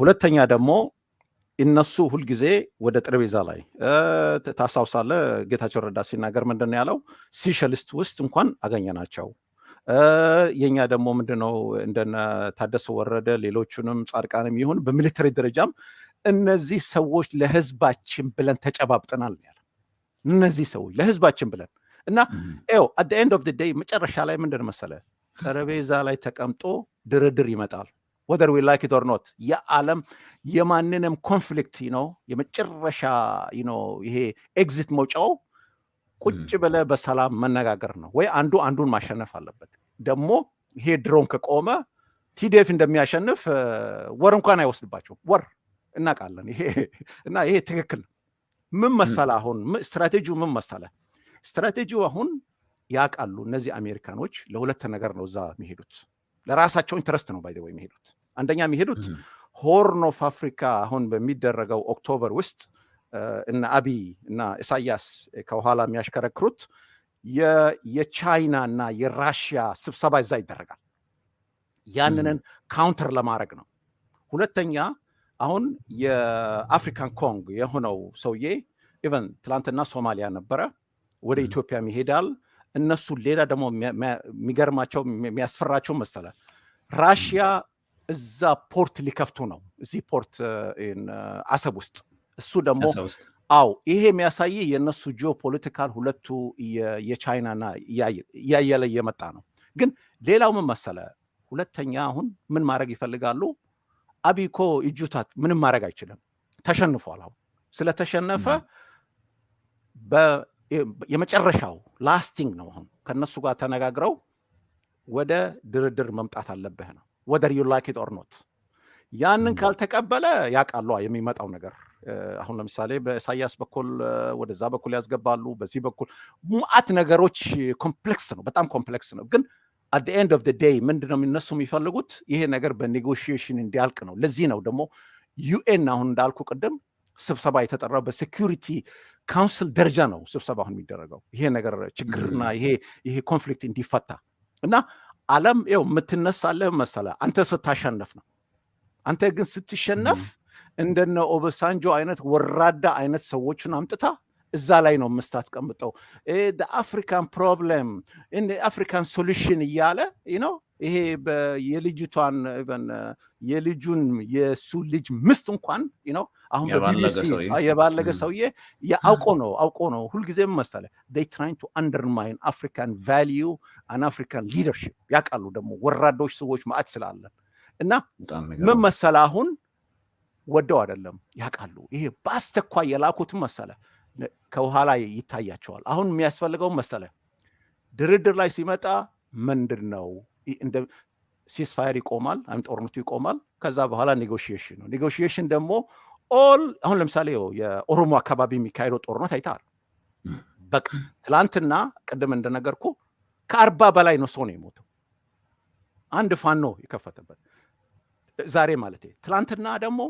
ሁለተኛ ደግሞ እነሱ ሁልጊዜ ወደ ጠረጴዛ ላይ ታስታውሳለህ ጌታቸው ረዳ ሲናገር ምንድን ነው ያለው? ሲሸሊስት ውስጥ እንኳን አገኘናቸው። የኛ ደግሞ ምንድነው እንደነ ታደሰ ወረደ ሌሎቹንም ጻድቃንም ይሁን በሚሊተሪ ደረጃም እነዚህ ሰዎች ለህዝባችን ብለን ተጨባብጠናል ያለ እነዚህ ሰዎች ለህዝባችን ብለን እና at the end of the day መጨረሻ ላይ ምንድን መሰለ ጠረጴዛ ላይ ተቀምጦ ድርድር ይመጣል። whether we like it or not የዓለም የማንንም ኮንፍሊክት የመጨረሻ ይሄ ኤግዚት መውጫው ቁጭ ብለ በሰላም መነጋገር ነው ወይ አንዱ አንዱን ማሸነፍ አለበት። ደግሞ ይሄ ድሮን ከቆመ ቲዲኤፍ እንደሚያሸንፍ ወር እንኳን አይወስድባቸው ወር እናውቃለን። ይሄ ትክክል ነው። ምን መሰለ አሁን ስትራቴጂው ምን መሰለ? ስትራቴጂው አሁን ያውቃሉ እነዚህ አሜሪካኖች ለሁለት ነገር ነው እዛ የሚሄዱት። ለራሳቸው ኢንተረስት ነው ባይ ዘ ወይ የሚሄዱት። አንደኛ የሚሄዱት ሆርን ኦፍ አፍሪካ አሁን በሚደረገው ኦክቶበር ውስጥ እና አብይ እና ኢሳያስ ከኋላ የሚያሽከረክሩት የቻይና እና የራሽያ ስብሰባ እዛ ይደረጋል። ያንንን ካውንተር ለማድረግ ነው። ሁለተኛ አሁን የአፍሪካን ኮንግ የሆነው ሰውዬ ኢቨን ትላንትና ሶማሊያ ነበረ፣ ወደ ኢትዮጵያ ይሄዳል። እነሱ ሌላ ደግሞ የሚገርማቸው የሚያስፈራቸው መሰለ ራሽያ እዛ ፖርት ሊከፍቱ ነው፣ እዚህ ፖርት አሰብ ውስጥ። እሱ ደግሞ ይሄ የሚያሳይ የነሱ ጂኦፖለቲካል ሁለቱ የቻይናና እያየለ እየመጣ ነው። ግን ሌላው ምን መሰለ ሁለተኛ አሁን ምን ማድረግ ይፈልጋሉ? አብይ እኮ እጁታት ምንም ማድረግ አይችልም፣ ተሸንፏል። አሁን ስለተሸነፈ የመጨረሻው ላስቲንግ ነው። አሁን ከነሱ ጋር ተነጋግረው ወደ ድርድር መምጣት አለብህ ነው whether you like it or not። ያንን ካልተቀበለ ያውቃሉ የሚመጣው ነገር። አሁን ለምሳሌ በኢሳያስ በኩል ወደዛ በኩል ያስገባሉ፣ በዚህ በኩል ሙአት ነገሮች ኮምፕሌክስ ነው፣ በጣም ኮምፕሌክስ ነው። ግን at the end of the day ምንድነው እነሱ የሚፈልጉት? ይሄ ነገር በኔጎሺዬሽን እንዲያልቅ ነው። ለዚህ ነው ደግሞ ዩኤን አሁን እንዳልኩ ቅድም ስብሰባ የተጠራው በሴኩሪቲ ካውንስል ደረጃ ነው ስብሰባ አሁን የሚደረገው ይሄ ነገር ችግርና ይሄ ኮንፍሊክት እንዲፈታ እና ዓለም የምትነሳለህ መሰለ አንተ ስታሸነፍ ነው። አንተ ግን ስትሸነፍ እንደነ ኦባሳንጆ አይነት ወራዳ አይነት ሰዎችን አምጥታ እዛ ላይ ነው የምታስቀምጠው። the problem in the African solution እያለ ይሄ የልጅቷን የልጁን የሱ ልጅ ምስት እንኳን አሁን በቢቢሲ የባለገ ሰውዬ አውቆ ነው ሁልጊዜም መሰለ they trying to undermine African value and African leadership። ያውቃሉ ደግሞ ወራዶች ሰዎች ማዕት ስላለን እና ምን መሰለ አሁን ወደው አይደለም ያውቃሉ። ይሄ በአስቸኳይ የላኩትን መሰለ ከኋላ ይታያቸዋል። አሁን የሚያስፈልገው መሰለ ድርድር ላይ ሲመጣ ምንድነው ሲስፋየር ይቆማል፣ ጦርነቱ ይቆማል። ከዛ በኋላ ኔጎሺዬሽን ነው። ኔጎሺዬሽን ደግሞ አሁን ለምሳሌ የኦሮሞ አካባቢ የሚካሄደው ጦርነት አይተሃል። በቃ ትላንትና ቅድም እንደነገርኩ ከ40 በላይ ነው ሰው ነው የሞተው። አንድ ፋኖ የከፈተበት ዛሬ ማለት ትላንትና ደግሞ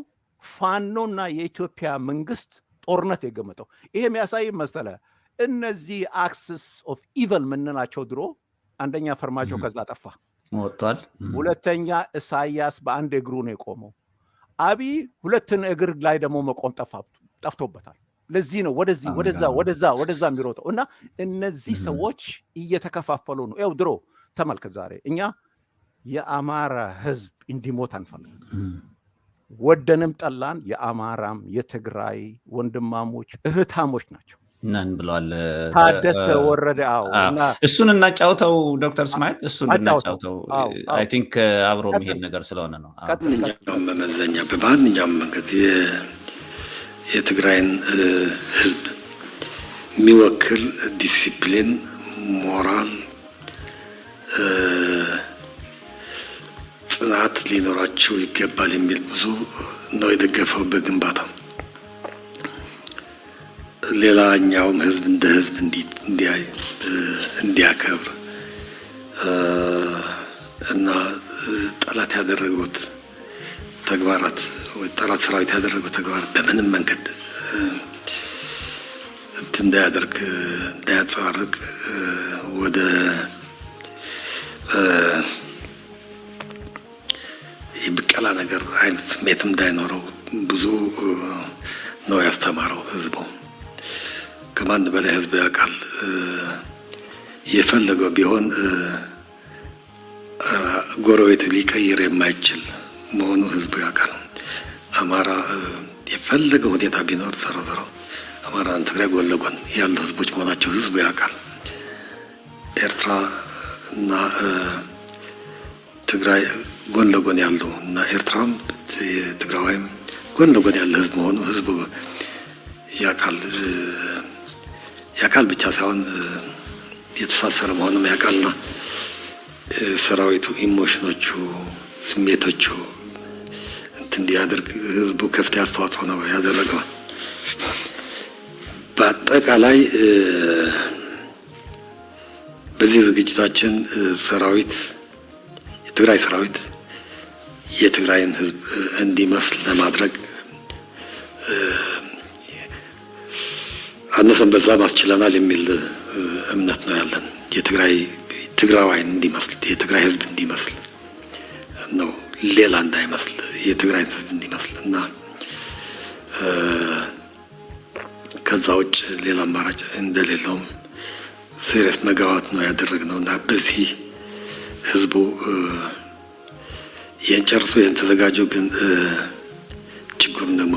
ፋኖና የኢትዮጵያ መንግስት ጦርነት የገመጠው። ይሄ የሚያሳይ መሰለ እነዚህ አክሲስ ኦፍ ኢቨል ምንናቸው ድሮ አንደኛ ፈርማጆ ከዛ ጠፋ ወጥቷል። ሁለተኛ ኢሳያስ በአንድ እግሩ ነው የቆመው። አብይ ሁለትን እግር ላይ ደግሞ መቆም ጠፍቶበታል። ለዚህ ነው ወደዛ የሚሮጠው እና እነዚህ ሰዎች እየተከፋፈሉ ነው። ያው ድሮ ተመልከት፣ ዛሬ እኛ የአማራ ህዝብ እንዲሞት አንፈልግም። ወደንም ጠላን የአማራም የትግራይ ወንድማሞች እህታሞች ናቸው ነን ብለዋል ታደሰ ወረደ። እሱን እናጫውተው ዶክተር እስማኤል፣ እሱን እናጫውተው። አይ ቲንክ አብሮ የሚሄድ ነገር ስለሆነ ነው። ማንኛውም መመዘኛ በማንኛውም መንገድ የትግራይን ህዝብ የሚወክል ዲሲፕሊን፣ ሞራል፣ ጽናት ሊኖራቸው ይገባል የሚል ብዙ ነው የደገፈው በግንባታ። ሌላኛውም ህዝብ እንደ ህዝብ እንዲያከብር እና ጠላት ያደረጉት ተግባራት ወይ ጠላት ሰራዊት ያደረጉት ተግባራት በምንም መንገድ እንዳያደርግ እንዳያጸባርቅ ወደ የብቀላ ነገር አይነት ስሜት እንዳይኖረው ብዙ ነው ያስተማረው ህዝቡ። ከማን በላይ ህዝብ ያውቃል። የፈለገው ቢሆን ጎረቤት ሊቀይር የማይችል መሆኑ ህዝቡ ያውቃል። አማራ የፈለገው ሁኔታ ቢኖር ሰሮ አማራና ትግራይ ጎን ለጎን ያሉ ህዝቦች መሆናቸው ህዝቡ ያውቃል። ኤርትራ እና ትግራይ ጎን ለጎን ያሉ እና ኤርትራም ትግራይም ጎን ለጎን ያለ ህዝብ መሆኑ ህዝቡ ያውቃል ብቻ ሳይሆን የተሳሰረ መሆኑም ያውቃልና ሰራዊቱ ኢሞሽኖቹ፣ ስሜቶቹ እንዲያደርግ ህዝቡ ከፍተኛ አስተዋጽኦ ነው ያደረገው። በአጠቃላይ በዚህ ዝግጅታችን የትግራይ ሰራዊት የትግራይን ህዝብ እንዲመስል ለማድረግ አነሰን በዛ ማስችለናል የሚል እምነት ነው ያለን። ትግራዋይን እንዲመስል የትግራይ ህዝብ እንዲመስል ነው፣ ሌላ እንዳይመስል የትግራይ ህዝብ እንዲመስል እና ከዛ ውጭ ሌላ አማራጭ እንደሌለውም ሴሪየስ መጋባት ነው ያደረግነው እና በዚህ ህዝቡ ይህን ጨርሶ ይህን ተዘጋጀው፣ ግን ችግሩን ደግሞ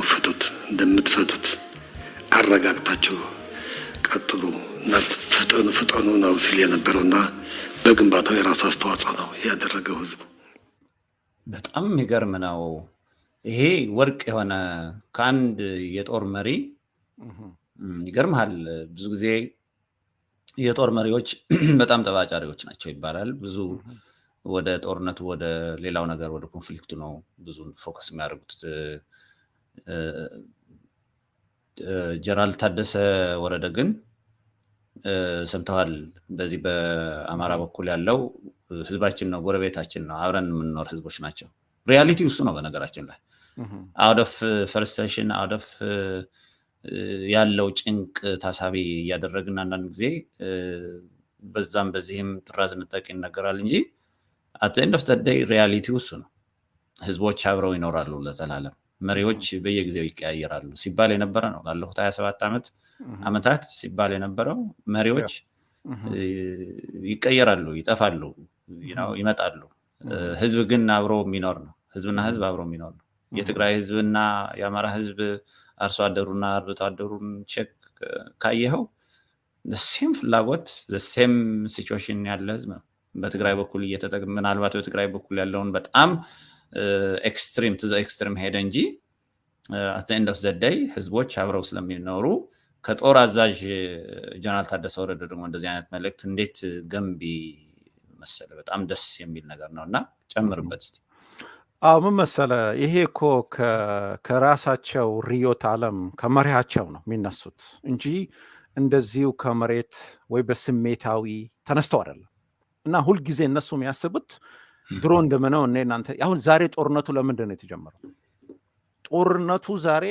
እንደምትፈቱት አረጋግጣችሁ ቀጥሉ እና ፍጠኑ ነው ሲል የነበረው እና በግንባታው የራሱ አስተዋጽኦ ነው ያደረገው ህዝቡ። በጣም የሚገርም ነው። ይሄ ወርቅ የሆነ ከአንድ የጦር መሪ ይገርምሃል። ብዙ ጊዜ የጦር መሪዎች በጣም ጠባጫሪዎች ናቸው ይባላል። ብዙ ወደ ጦርነቱ ወደ ሌላው ነገር ወደ ኮንፍሊክቱ ነው ብዙ ፎከስ የሚያደርጉት። ጄነራል ታደሰ ወረደ ግን ሰምተዋል። በዚህ በአማራ በኩል ያለው ህዝባችን ነው፣ ጎረቤታችን ነው፣ አብረን የምንኖር ህዝቦች ናቸው። ሪያሊቲ እሱ ነው። በነገራችን ላይ አውት ኦፍ ፍረስትሬሽን አውት ኦፍ ያለው ጭንቅ ታሳቢ እያደረግን አንዳንድ ጊዜ በዛም በዚህም ጥራዝ ንጠቅ ይነገራል እንጂ አት ኤንድ ኦፍ ዘ ዴይ ሪያሊቲው እሱ ነው። ህዝቦች አብረው ይኖራሉ ለዘላለም። መሪዎች በየጊዜው ይቀያየራሉ ሲባል የነበረ ነው። ላለፉት 27 ዓመታት ሲባል የነበረው መሪዎች ይቀየራሉ፣ ይጠፋሉ፣ ይመጣሉ። ህዝብ ግን አብሮ የሚኖር ነው። ህዝብና ህዝብ አብሮ የሚኖር ነው። የትግራይ ህዝብና የአማራ ህዝብ አርሶ አደሩና አርብቶ አደሩን ቼክ ካየኸው ሴም ፍላጎት ሴም ሲቹዌሽን ያለ ህዝብ ነው። በትግራይ በኩል ምናልባት በትግራይ በኩል ያለውን በጣም ኤክስትሪም ቱ ዘ ኤክስትሪም ሄደ እንጂ አት ዘ ኤንድ ኦፍ ዘ ዴይ ህዝቦች አብረው ስለሚኖሩ ከጦር አዛዥ ጄነራል ታደሰ ወረደ ደግሞ እንደዚህ አይነት መልእክት እንዴት ገንቢ መሰለ። በጣም ደስ የሚል ነገር ነውና ጨምርበት እስቲ። ምን መሰለህ ይሄ እኮ ከራሳቸው ርዕዮተ ዓለም ከመሪያቸው ነው የሚነሱት እንጂ እንደዚሁ ከመሬት ወይ በስሜታዊ ተነስተው አይደለም። እና ሁልጊዜ እነሱ የሚያስቡት ድሮ እንደምነው እናንተ አሁን ዛሬ ጦርነቱ ለምንድን ነው የተጀመረው? ጦርነቱ ዛሬ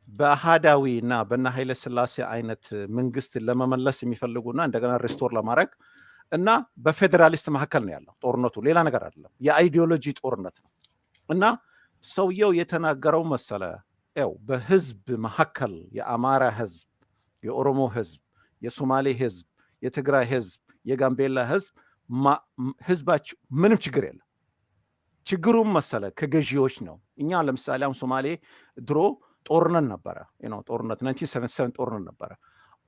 በአሃዳዊ እና በእነ ኃይለ ሥላሴ አይነት መንግስት ለመመለስ የሚፈልጉና እንደገና ሪስቶር ለማድረግ እና በፌዴራሊስት መካከል ነው ያለው ጦርነቱ፣ ሌላ ነገር አይደለም። የአይዲዮሎጂ ጦርነት ነው። እና ሰውየው የተናገረው መሰለ ያው በህዝብ መካከል የአማራ ህዝብ፣ የኦሮሞ ህዝብ፣ የሶማሌ ህዝብ፣ የትግራይ ህዝብ፣ የጋምቤላ ህዝብ ህዝባቸው ምንም ችግር የለም። ችግሩም መሰለ ከገዢዎች ነው። እኛ ለምሳሌ አሁን ሶማሌ ድሮ ጦርነት ነበረ፣ ጦርነት 1977 ጦርነት ነበረ።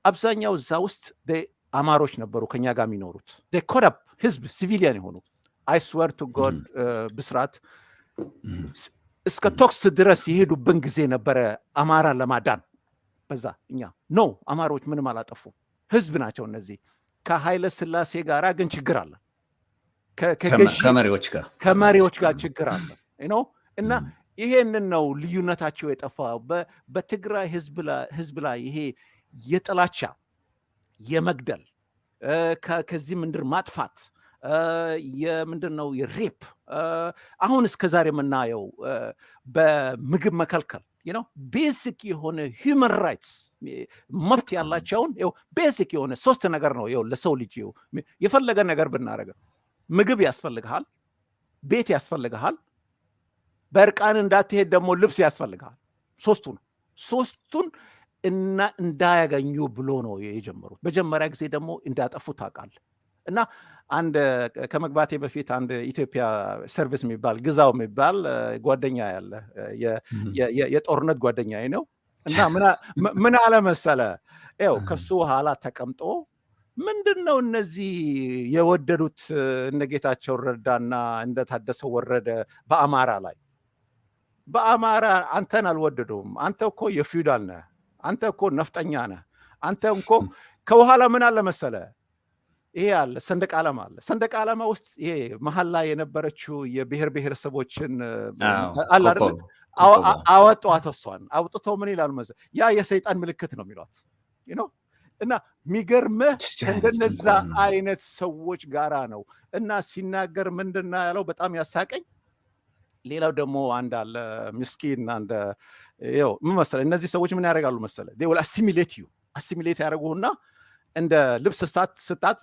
አብዛኛው እዛ ውስጥ አማሮች ነበሩ ከኛ ጋር የሚኖሩት ኮዳፕ ህዝብ ሲቪሊያን የሆኑ አይስወር ቱ ጎድ ብስራት እስከ ቶክስ ድረስ የሄዱብን ጊዜ ነበረ አማራን ለማዳን። በዛ እኛ ኖ አማሮች ምንም አላጠፉ ህዝብ ናቸው እነዚህ። ከኃይለ ሥላሴ ጋር ግን ችግር አለ፣ ከመሪዎች ጋር ችግር አለ እና ይሄንን ነው ልዩነታቸው የጠፋው። በትግራይ ህዝብ ላይ ይሄ የጥላቻ የመግደል ከዚህ ምንድር ማጥፋት የምንድን ነው የሬፕ አሁን እስከ ዛሬ የምናየው በምግብ መከልከል ቤሲክ የሆነ ሂውመን ራይትስ መብት ያላቸውን ቤሲክ የሆነ 3 ነገር ነው ለሰው ልጅ የፈለገ ነገር ብናረገ ምግብ ያስፈልግሃል፣ ቤት ያስፈልግሃል፣ በእርቃን እንዳትሄድ ደግሞ ልብስ ያስፈልግሃል። ሶስቱን እና እንዳያገኙ ብሎ ነው የጀመሩት። መጀመሪያ ጊዜ ደግሞ እንዳጠፉ ታውቃለህ። እና አንድ ከመግባቴ በፊት አንድ ኢትዮጵያ ሰርቪስ የሚባል ግዛው የሚባል ጓደኛ ያለ የጦርነት ጓደኛዬ ነው። እና ምን አለ መሰለ ከሱ ኋላ ተቀምጦ ምንድነው እነዚህ የወደዱት እነ ጌታቸው ረዳና እንደ ታደሰ ወረደ በአማራ ላይ በአማራ አንተን አልወደዱም። አንተ እኮ የፊውዳል ነህ፣ አንተ እኮ ነፍጠኛ ነህ፣ አንተ እኮ ከኋላ ምን አለ መሰለ ይሄ አለ ሰንደቅ ዓላማ አለ። ሰንደቅ ዓላማ ውስጥ ይሄ መሀል ላይ የነበረችው የብሔር ብሔረሰቦችን አለ አይደል? አወጧት። እሷን አውጥተው ምን ይላሉ መሰለ ያ የሰይጣን ምልክት ነው የሚሏት እና የሚገርምህ እንደነዛ አይነት ሰዎች ጋራ ነው እና ሲናገር ምንድነው ያለው በጣም ያሳቀኝ። ሌላው ደግሞ አንድ አለ ምስኪን አንድ ምን መሰለ እነዚህ ሰዎች ምን ያደርጋሉ መሰለ ዴውል አሲሚሌት ያደርጉና እንደ ልብስ ስታት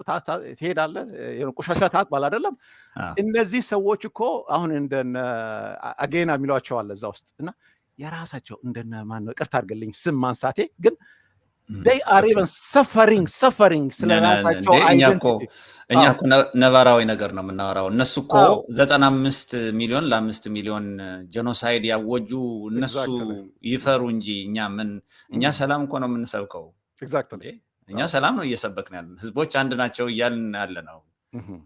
ትሄዳለህ ቆሻሻ ታጥባለህ አይደለም። እነዚህ ሰዎች እኮ አሁን እንደነ አጌና የሚሏቸው አለ እዛ ውስጥ እና የራሳቸው እንደነ ማን ነው ይቅርታ አድርግልኝ ስም ማንሳቴ ግን they are even suffering ስለራሳቸው አይደንቲቲ። እኛ እኮ ነባራዊ ነገር ነው የምናወራው። እነሱ እኮ 95 ሚሊዮን ለ5 ሚሊዮን ጄኖሳይድ ያወጁ እነሱ ይፈሩ እንጂ እኛ ሰላም እኮ ነው የምንሰብከው። ኤግዛክትሊ እኛ ሰላም ነው እየሰበክን ያለን፣ ህዝቦች አንድ ናቸው እያልን ያለ ነው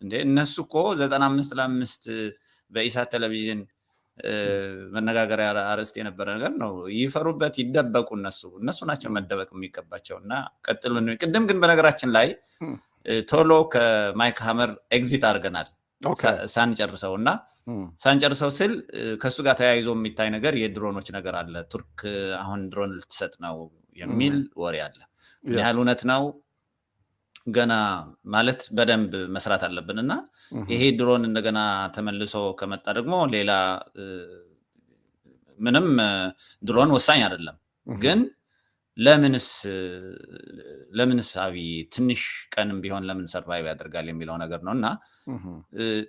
እንዴ። እነሱ እኮ 95 ለ5 በኢሳት ቴሌቪዥን መነጋገሪያ አርዕስት የነበረ ነገር ነው። ይፈሩበት ይደበቁ እነሱ ናቸው መደበቅ የሚገባቸው። እና ቀጥሉን። ቅድም ግን በነገራችን ላይ ቶሎ ከማይክ ሀመር ኤግዚት አድርገናል ሳንጨርሰው እና ሳንጨርሰው ስል ከሱ ጋር ተያይዞ የሚታይ ነገር የድሮኖች ነገር አለ። ቱርክ አሁን ድሮን ልትሰጥ ነው የሚል ወሬ አለ። ምን ያህል እውነት ነው ገና ማለት በደንብ መስራት አለብን እና ይሄ ድሮን እንደገና ተመልሶ ከመጣ ደግሞ ሌላ ምንም ድሮን ወሳኝ አይደለም፣ ግን ለምንስ አብይ ትንሽ ቀንም ቢሆን ለምን ሰርቫይቭ ያደርጋል የሚለው ነገር ነው። እና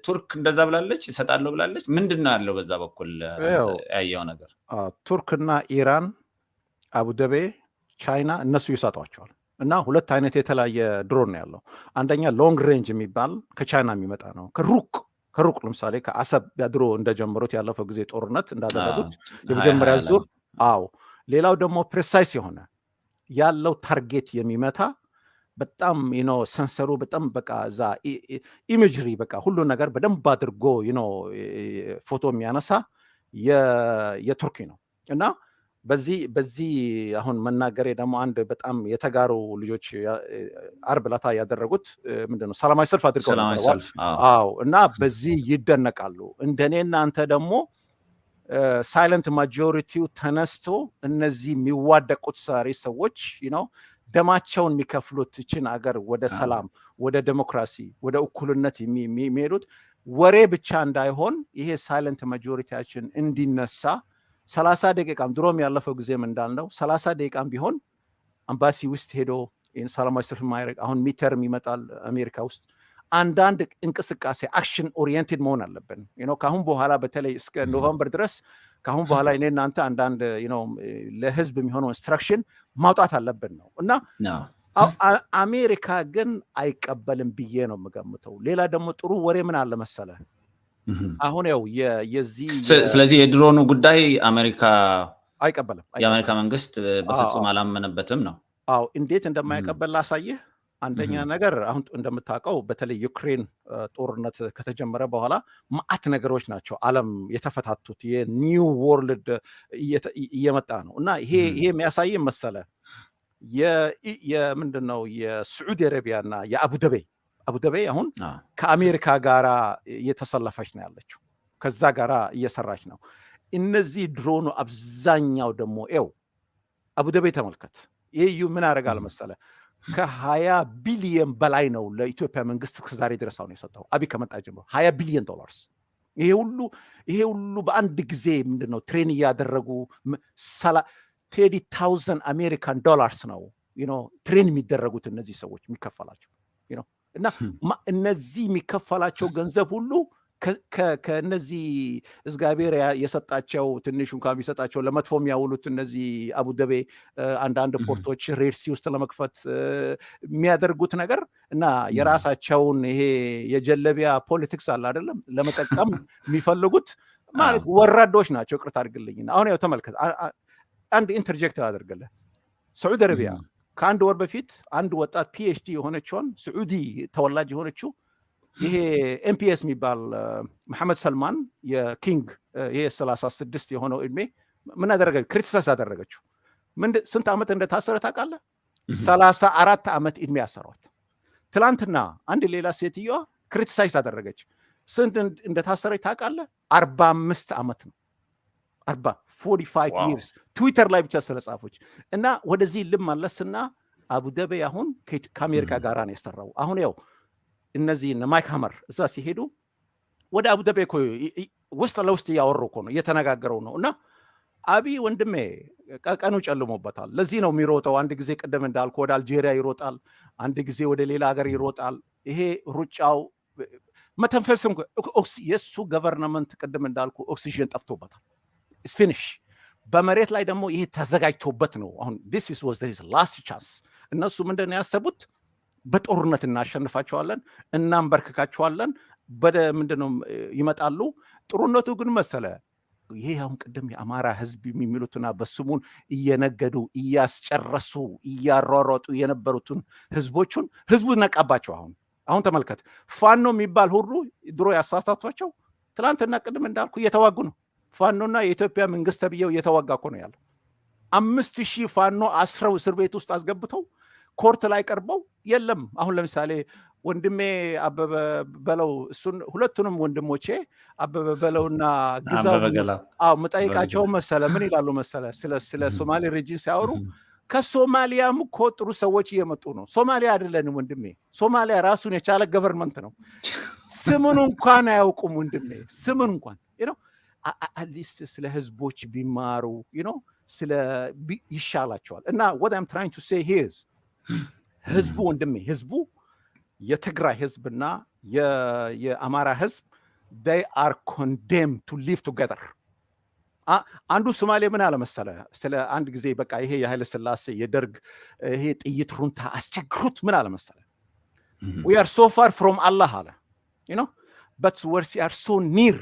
ቱርክ እንደዛ ብላለች፣ ይሰጣለሁ ብላለች። ምንድነው ያለው በዛ በኩል ያየው ነገር? ቱርክና ኢራን፣ አቡዳቢ፣ ቻይና እነሱ ይሰጧቸዋል። እና ሁለት አይነት የተለያየ ድሮን ነው ያለው። አንደኛ ሎንግ ሬንጅ የሚባል ከቻይና የሚመጣ ነው። ከሩቅ ለምሳሌ ከአሰብ ያድሮ እንደጀመሩት ያለፈው ጊዜ ጦርነት እንዳደረጉት የመጀመሪያ ዙር። ሌላው ደግሞ ፕሬሳይስ የሆነ ያለው ታርጌት የሚመታ በጣም ሰንሰሩ በጣም በቃ እዛ ኢሜጅሪ በቃ ሁሉ ነገር በደንብ አድርጎ ፎቶ የሚያነሳ የቱርኪ ነው። እና በዚህ አሁን መናገሬ ደግሞ አንድ በጣም የተጋሩ ልጆች አርብ ዕለት ያደረጉት ምንድነው ሰላማዊ ሰልፍ አድርገው ነበር። አዎ እና በዚህ ይደነቃሉ። እንደኔና አንተ ደግሞ ሳይለንት ማጆሪቲው ተነስቶ እነዚህ የሚዋደቁት ዛሬ ሰዎች ደማቸውን የሚከፍሉት እችን አገር ወደ ሰላም፣ ወደ ዴሞክራሲ፣ ወደ እኩልነት የሚሄዱት ወሬ ብቻ እንዳይሆን ይሄ ሳይለንት ማጆሪቲያችን እንዲነሳ 30 ደቂቃም ድሮም ያለፈው ጊዜም እንዳልነው 30 ደቂቃም ቢሆን አምባሲ ውስጥ ሄዶ ሰላማዊ ሰልፍ ማድረግ አሁን ሚተርም ይመጣል አሜሪካ ውስጥ አንዳንድ እንቅስቃሴ አክሽን ኦሪየንትድ መሆን አለብን። ካሁን በኋላ በተለይ እስከ ኖቨምበር ድረስ ካሁን በኋላ እኔ እናንተ አንዳንድ ለህዝብ የሚሆነው ኢንስትራክሽን ማውጣት አለብን ነው እና አሜሪካ ግን አይቀበልም ብዬ ነው የምገምተው። ሌላ ደግሞ ጥሩ ወሬ ምን አለ መሰለ አሁን ያው የዚህ ስለዚህ የድሮኑ ጉዳይ አሜሪካ አይቀበልም። የአሜሪካ መንግስት በፍጹም አላመነበትም ነው። አዎ እንዴት እንደማይቀበል ላሳየህ። አንደኛ ነገር አሁን እንደምታውቀው በተለይ ዩክሬን ጦርነት ከተጀመረ በኋላ ማአት ነገሮች ናቸው ዓለም የተፈታቱት የኒው ወርልድ እየመጣ ነው እና ይሄ የሚያሳይ መሰለ የምንድነው የሳዑዲ አረቢያና የአቡዳቢ አሁን ከአሜሪካ ጋራ እየተሰለፈች ነው ያለችው፣ ከዛ ጋራ እየሰራች ነው። እነዚህ ድሮኑ አብዛኛው ደግሞ አቡዳቢ ተመልከት። ይሄ ምን ያደርጋል መሰለ ከ20 ቢሊዮን በላይ ነው ለኢትዮጵያ መንግስት ከዛሬ ድረስ አሁን የሰጠው አብይ ከመጣ ጀምሮ $20 ቢሊዮን። ይሄ ሁሉ በአንድ ጊዜ ምንድነው ትሬን እያደረጉ 30,000 አሜሪካን ዶላርስ ነው ትሬን የሚደረጉት እነዚህ ሰዎች የሚከፈላቸው እና እነዚህ የሚከፈላቸው ገንዘብ ሁሉ ከነዚህ እግዚአብሔር የሰጣቸው ትንሽ እንኳን ቢሰጣቸው ለመጥፎ የሚያውሉት እነዚህ አቡዳቢ አንዳንድ ፖርቶች ሬድ ሲ ውስጥ ለመክፈት የሚያደርጉት ነገር እና የራሳቸውን ይሄ የጀለቢያ ፖለቲክስ አለ አይደለም ለመጠቀም የሚፈልጉት ማለት ወራዶች ናቸው። ቅርታ አድርግልኝና አሁን ያው ተመልከት አንድ ኢንተርጀክት አደርግልህ። ሳዑዲ አረቢያ ከአንድ ወር በፊት አንድ ወጣት ፒኤችዲ የሆነችውን ሳዑዲ ተወላጅ የሆነችው ይሄ ኤምፒኤስ የሚባል መሐመድ ሰልማን የኪንግ ይሄ 36 የሆነው እድሜ ምን አደረገ? ክሪቲሳይዝ አደረገችው። ስንት ዓመት እንደታሰረ ታውቃለህ? 34 ዓመት እድሜ ያሰሯት። ትላንትና አንድ ሌላ ሴትዮዋ ክሪቲሳይዝ አደረገች። ስንት እንደታሰረች ታውቃለህ? 45 ዓመት ነው። 45 years ትዊተር ላይ ብቻ ስለጻፈች እና ወደዚህ ልመለስና አቡዳቢ አሁን ከአሜሪካ ጋራ ነው የሰራው። አሁን ያው እነዚህ ማይክ ሀመር እዛ ሲሄዱ ወደ አቡዳቢ እኮ ውስጥ ለውስጥ እያወሩ እኮ ነው እየተነጋገረው ነው። እና አብይ ወንድሜ ቀኑ ጨልሞበታል። ለዚህ ነው የሚሮጠው። አንድ ጊዜ ቅድም እንዳልኩ ወደ አልጄሪያ ይሮጣል፣ አንድ ጊዜ ወደ ሌላ ሀገር ይሮጣል። ይሄ ሩጫው መተንፈስም የእሱ ገቨርንመንት ቅድም እንዳልኩ ኦክሲጅን ጠፍቶበታል። ፊኒሽ በመሬት ላይ ደግሞ ይሄ ተዘጋጅቶበት ነው። አሁን this was his last chance። እነሱ ምንድን ነው ያሰቡት? በጦርነት እናሸንፋቸዋለን፣ እናንበርክካቸዋለን፣ ምንድነው ይመጣሉ። ጥሩነቱ ግን መሰለ ይሄ አሁን ቅድም የአማራ ህዝብ የሚሉትና በስሙን እየነገዱ እያስጨረሱ እያሯሯጡ የነበሩትን ህዝቦቹን ህዝቡ ነቃባቸው። አሁን ተመልከት፣ ፋኖ የሚባል ሁሉ ድሮ ያሳሳቷቸው ትላንትና ቅድም እንዳልኩ እየተዋጉ ነው። ፋኖና የኢትዮጵያ መንግስት ተብየው እየተዋጋ እኮ ነው ያለው። 5,000 ፋኖ አስረው እስር ቤት ውስጥ አስገብተው ኮርት ላይ ቀርበው የለም። አሁን ለምሳሌ ወንድሜ አበበ በለው እሱን ሁለቱንም ወንድሞቼ አበበ በለውና ግዛው መጠይቃቸው መሰለ ምን ይላሉ መሰለ ስለ ሶማሌ ሪጅን ሲያወሩ ከሶማሊያም እኮ ጥሩ ሰዎች እየመጡ ነው። ሶማሊያ አይደለንም ወንድሜ፣ ሶማሊያ ራሱን የቻለ ገቨርንመንት ነው። ስሙን እንኳን አያውቁም ወንድሜ፣ ስሙን እንኳን አትሊስት ስለ ህዝቦች ቢማሩ ስለ ይሻላቸዋል። እና what I'm trying to say here is ህዝቡ ወንድሜ ህዝቡ የትግራይ ህዝብና የአማራ ህዝብ they are condemned to live together። አንዱ ሶማሌ ምን አለ መሰለ ስለ አንድ ጊዜ በቃ ይሄ የኃይለ ሥላሴ የደርግ ይሄ ጥይት ሩንታ አስቸግሩት ምን አለ መሰለ we are so far from Allah አለ but we are so near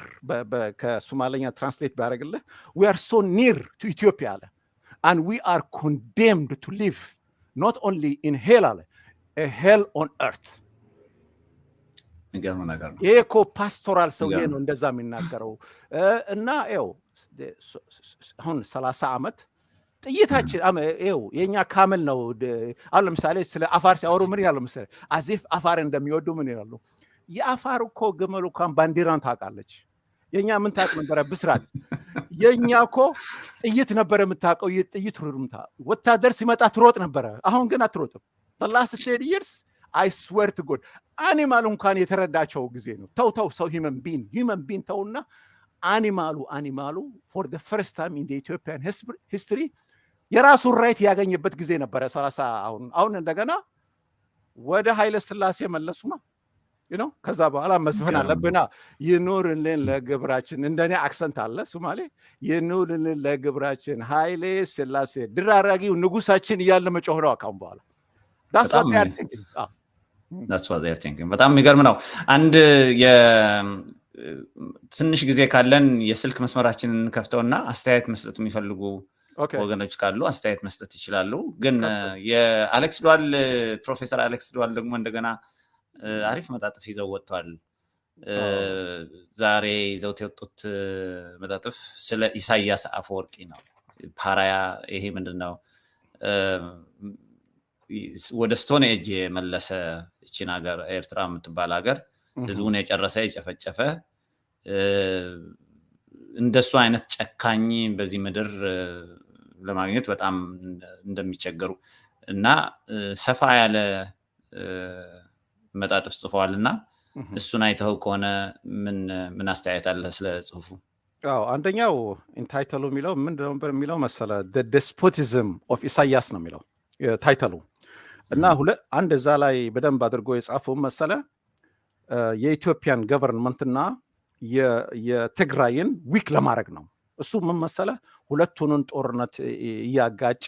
ከሶማሌኛ ትራንስሌት ባደርግልህ we are so near to Ethiopia አለ and we are condemned to live not only in hell አለ a hell on earth። የሚገርም ነገር ነው። ይሄ እኮ ፓስቶራል ሰውዬ ነው እንደዛ የሚናገረው። እና ያው አሁን 30 ዓመት ጥይታችን ይኸው የኛ ካመል ነው። አሁን ለምሳሌ ስለ አፋር ሲያወሩ ምን ይላሉ መሰለህ? አዚፍ አፋር እንደሚወዱ ምን ይላሉ? የአፋር እኮ ግመሉ እንኳን ባንዲራን ታውቃለች። የኛ ምን ታውቅ ነበረ? ብስራት የኛ እኮ ጥይት ነበረ የምታውቀው። ጥይት ሩምታ ወታደር ሲመጣ ትሮጥ ነበረ። አሁን ግን አትሮጥም። the last 10 years I swear to God አኒማል እንኳን የተረዳቸው ጊዜ ነው። ተው ሰው human being ተውና አኒማሉ for the first time in the Ethiopian history የራሱን ራይት ያገኘበት ጊዜ ነበረ 30 አሁን እንደገና ወደ ኃይለ ሥላሴ መለሱና ከዛ በኋላ መስፈን አለብና ይኑርልን ለግብራችን እንደኔ አክሰንት አለ ሶማሌ ይኑርልን ለግብራችን ኃይለ ሥላሴ ድራራጊው ንጉሳችን እያለ መጮህ ነው አካውን በኋላ that's what they are thinking በጣም የሚገርም ነው። አንድ ትንሽ ጊዜ ካለን የስልክ መስመራችንን ከፍተውና አስተያየት መስጠት የሚፈልጉ ወገኖች ካሉ አስተያየት መስጠት ይችላሉ። ግን የአሌክስ ዱዋል ፕሮፌሰር አሌክስ ዱዋል ደግሞ እንደገና አሪፍ መጣጥፍ ይዘው ወጥቷል። ዛሬ ይዘውት የወጡት መጣጥፍ ስለ ኢሳያስ አፈወርቂ ነው። ፓራያ ይሄ ምንድነው? ወደ ስቶን ኤጅ የመለሰ እቺን ሀገር ኤርትራ የምትባል ሀገር ህዝቡን የጨረሰ የጨፈጨፈ እንደሱ አይነት ጨካኝ በዚህ ምድር ለማግኘት በጣም እንደሚቸገሩ እና ሰፋ ያለ መጣጥፍ ጽፈዋልና እሱን አይተው ከሆነ ምን አስተያየት አለ ስለ ጽሁፉ? አንደኛው ኢንታይትሉ የሚለው ምንድነው የሚለው መሰለ the despotism of ኢሳያስ ነው የሚለው ታይትሉ እና አንድ እዛ ላይ በደንብ አድርጎ የጻፈው መሰለ የኢትዮጵያን ገቨርንመንትና የትግራይን ዊክ ለማድረግ ነው። እሱ ምን መሰለ ሁለቱንን ጦርነት እያጋጨ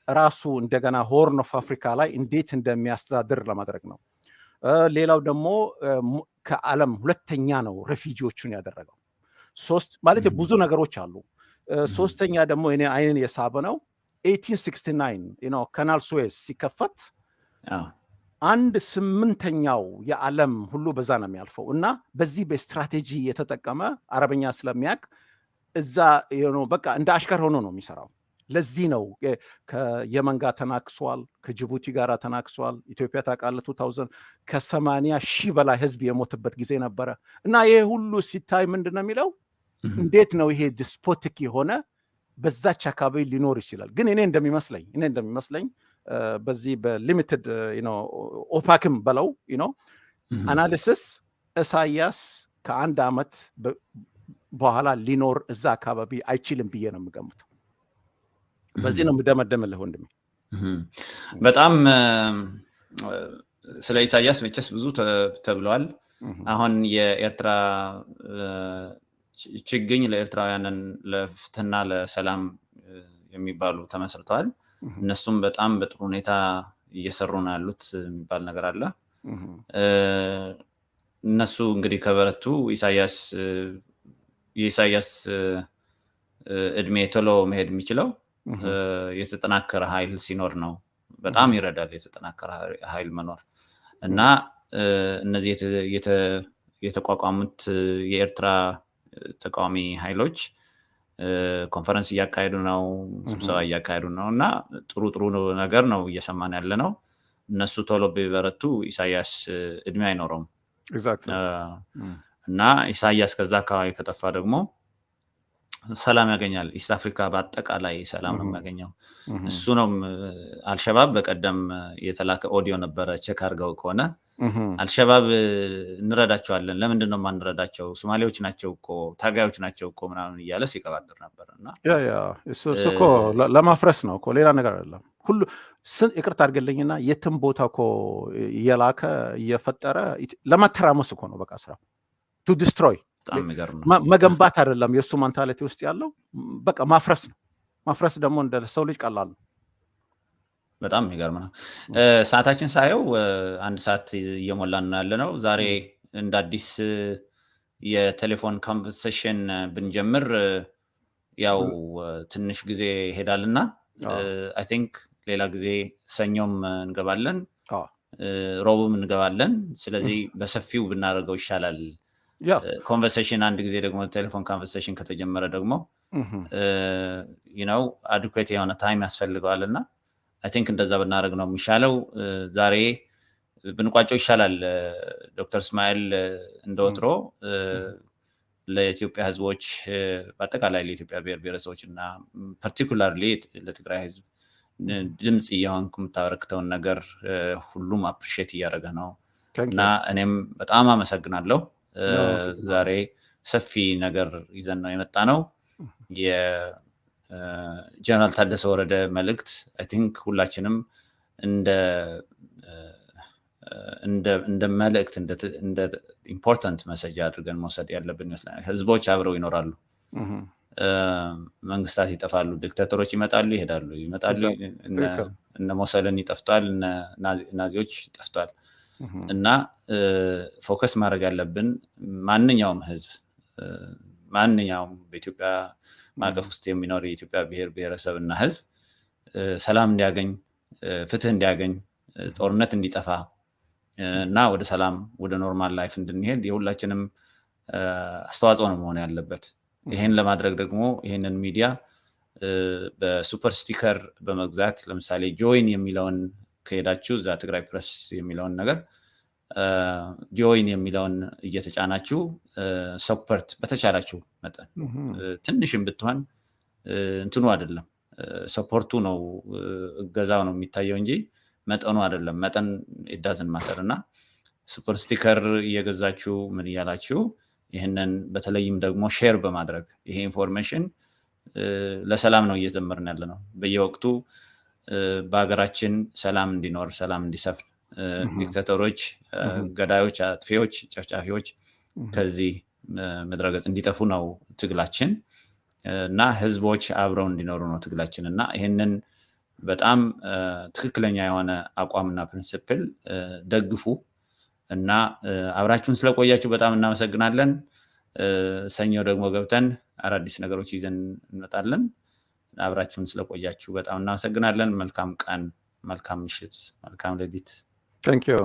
ራሱ እንደገና ሆርን ኦፍ አፍሪካ ላይ እንዴት እንደሚያስተዳድር ለማድረግ ነው። ሌላው ደግሞ ከዓለም ሁለተኛ ነው ሬፊጂዎቹን ያደረገው። ማለት ብዙ ነገሮች አሉ። ሶስተኛ ደግሞ እኔ አይን የሳበ ነው 1869 ካናል ስዌዝ ሲከፈት 1/8 የዓለም ሁሉ በዛ ነው የሚያልፈው እና በዚህ በስትራቴጂ የተጠቀመ አረበኛ ስለሚያቅ እዛ በቃ እንደ አሽከር ሆኖ ነው የሚሰራው። ለዚህ ነው ከየመን ጋር ተናክሷል፣ ከጅቡቲ ጋር ተናክሷል። ኢትዮጵያ ታውቃለህ 2000 ከ80,000 በላይ ህዝብ የሞተበት ጊዜ ነበረ እና ይሄ ሁሉ ሲታይ ምንድነው የሚለው እንዴት ነው ይሄ ዲስፖቲክ የሆነ በዛች አካባቢ ሊኖር ይችላል? ግን እኔ እንደሚመስለኝ በዚህ በሊሚትድ ኦፓክም በለው አናሊሲስ ኢሳያስ ከአንድ ዓመት በኋላ ሊኖር እዛ አካባቢ አይችልም ብዬ ነው የምገምተው። በዚህ ነው የምደመደምልህ ወንድሜ። በጣም ስለ ኢሳያስ መቼስ ብዙ ተብሏል። አሁን የኤርትራ ችግኝ ለኤርትራውያንን ለፍትህና ለሰላም የሚባሉ ተመስርተዋል። እነሱም በጣም በጥሩ ሁኔታ እየሰሩ ነው ያሉት የሚባል ነገር አለ። እነሱ እንግዲህ ከበረቱ የኢሳያስ እድሜ ቶሎ መሄድ የሚችለው የተጠናከረ ኃይል ሲኖር ነው። በጣም ይረዳል የተጠናከረ ኃይል መኖር እና እነዚህ የተቋቋሙት የኤርትራ ተቃዋሚ ኃይሎች ኮንፈረንስ እያካሄዱ ነው፣ ስብሰባ እያካሄዱ ነው እና ጥሩ ነገር ነው እየሰማን ያለ ነው። እነሱ ቶሎ ቢበረቱ ኢሳያስ እድሜ አይኖረውም እና ኢሳያስ ከዛ አካባቢ ከጠፋ ደግሞ ሰላም ያገኛል። ኢስት አፍሪካ በአጠቃላይ ሰላም ነው የሚያገኘው። እሱ ነው። አልሸባብ በቀደም የተላከ ኦዲዮ ነበረ፣ ቼክ አድርገው ከሆነ አልሸባብ እንረዳቸዋለን፣ ለምንድን ነው የማንረዳቸው? ሶማሌዎች ናቸው እኮ ታጋዮች ናቸው እኮ ምናምን እያለ ሲቀባጥር ነበር እና እሱ እኮ ለማፍረስ ነው እኮ ሌላ ነገር አይደለም። ሁሉ ይቅርታ አድርገልኝና የትም ቦታ እኮ እየላከ እየፈጠረ ለማተራመስ እኮ ነው በቃ ስራው ቱ ዲስትሮይ መገንባት አይደለም። የእሱ ሜንታሊቲ ውስጥ ያለው በቃ ማፍረስ ነው። ማፍረስ ደግሞ እንደ ሰው ልጅ ቀላል ነው። በጣም የሚገርም ነው። ሰዓታችን ሳየው 1 ሰዓት እየሞላን ነው ያለነው። ዛሬ እንደ አዲስ የቴሌፎን ኮንቨርሴሽን ብንጀምር ያው ትንሽ ጊዜ ይሄዳልና አይ ቲንክ ሌላ ጊዜ ሰኞም እንገባለን፣ ሮብም እንገባለን። ስለዚህ በሰፊው ብናደርገው ይሻላል። ኮንቨርሴሽን አንድ ጊዜ ደግሞ ቴሌፎን ኮንቨርሴሽን ከተጀመረ ደግሞ አድኩዌት የሆነ ታይም ያስፈልገዋልና አይ ቲንክ እንደዛ ብናደርግ ነው የሚሻለው። ዛሬ ብንቋጨው ይሻላል። ዶክተር እስማኤል እንደወትሮ ለኢትዮጵያ ህዝቦች በአጠቃላይ ለኢትዮጵያ ብሔር ብሔረሰቦች እና ፓርቲኩላርሊ ለትግራይ ህዝብ ድምጽ እየሆንኩ የምታበረክተውን ነገር ሁሉም አፕሪሼት እያደረገ ነው እና እኔም በጣም አመሰግናለሁ። ዛሬ ሰፊ ነገር ይዘን ነው የመጣ ነው። የጀነራል ታደሰ ወረደ መልእክት አይ ቲንክ ሁላችንም እንደ መልእክት እንደ ኢምፖርታንት መሰጅ አድርገን መውሰድ ያለብን ይመስላል። ህዝቦች አብረው ይኖራሉ፣ መንግስታት ይጠፋሉ፣ ዲክታተሮች ይመጣሉ ይሄዳሉ፣ እነ ሞሰልን ይጠፍቷል፣ ናዚዎች ይጠፍቷል። እና ፎከስ ማድረግ ያለብን ማንኛውም ህዝብ ማንኛውም በኢትዮጵያ ማዕቀፍ ውስጥ የሚኖር የኢትዮጵያ ብሔር ብሔረሰብ እና ህዝብ ሰላም እንዲያገኝ፣ ፍትህ እንዲያገኝ፣ ጦርነት እንዲጠፋ እና ወደ ሰላም ወደ ኖርማል ላይፍ እንድንሄድ የሁላችንም አስተዋጽኦ ነው መሆን ያለበት። ይሄን ለማድረግ ደግሞ ይሄንን ሚዲያ በሱፐር ስቲከር በመግዛት ለምሳሌ ጆይን የሚለውን ከሄዳችሁ እዛ ትግራይ ፕሬስ የሚለውን ነገር ጆይን የሚለውን እየተጫናችሁ ሰፖርት በተቻላችሁ መጠን ትንሽም ብትሆን እንትኑ አይደለም ሰፖርቱ ነው እገዛው ነው የሚታየው እንጂ መጠኑ አይደለም። መጠን it doesn't matter እና ሱፐር ስቲከር እየገዛችሁ ምን እያላችሁ ይሄንን በተለይም ደግሞ ሼር በማድረግ ይሄ ኢንፎርሜሽን ለሰላም ነው እየዘመርን ያለ ነው። በየወቅቱ በአገራችን ሰላም እንዲኖር ሰላም እንዲሰፍን ዲክታተሮች፣ ገዳዮች፣ አጥፊዎች፣ ጨፍጫፊዎች ከዚህ መድረገጽ እንዲጠፉ ነው ትግላችን እና ህዝቦች አብረው እንዲኖሩ ነው ትግላችን እና ይሄንን በጣም ትክክለኛ የሆነ አቋምና ፕሪንሲፕል ደግፉ እና አብራችሁን ስለቆያችሁ በጣም እናመሰግናለን። ሰኞ ደግሞ ገብተን አዳዲስ ነገሮች ይዘን እንመጣለን። አብራችሁን ስለቆያችሁ በጣም እናመሰግናለን። መልካም ቀን፣ መልካም ምሽት፣ መልካም ሌሊት። Thank you.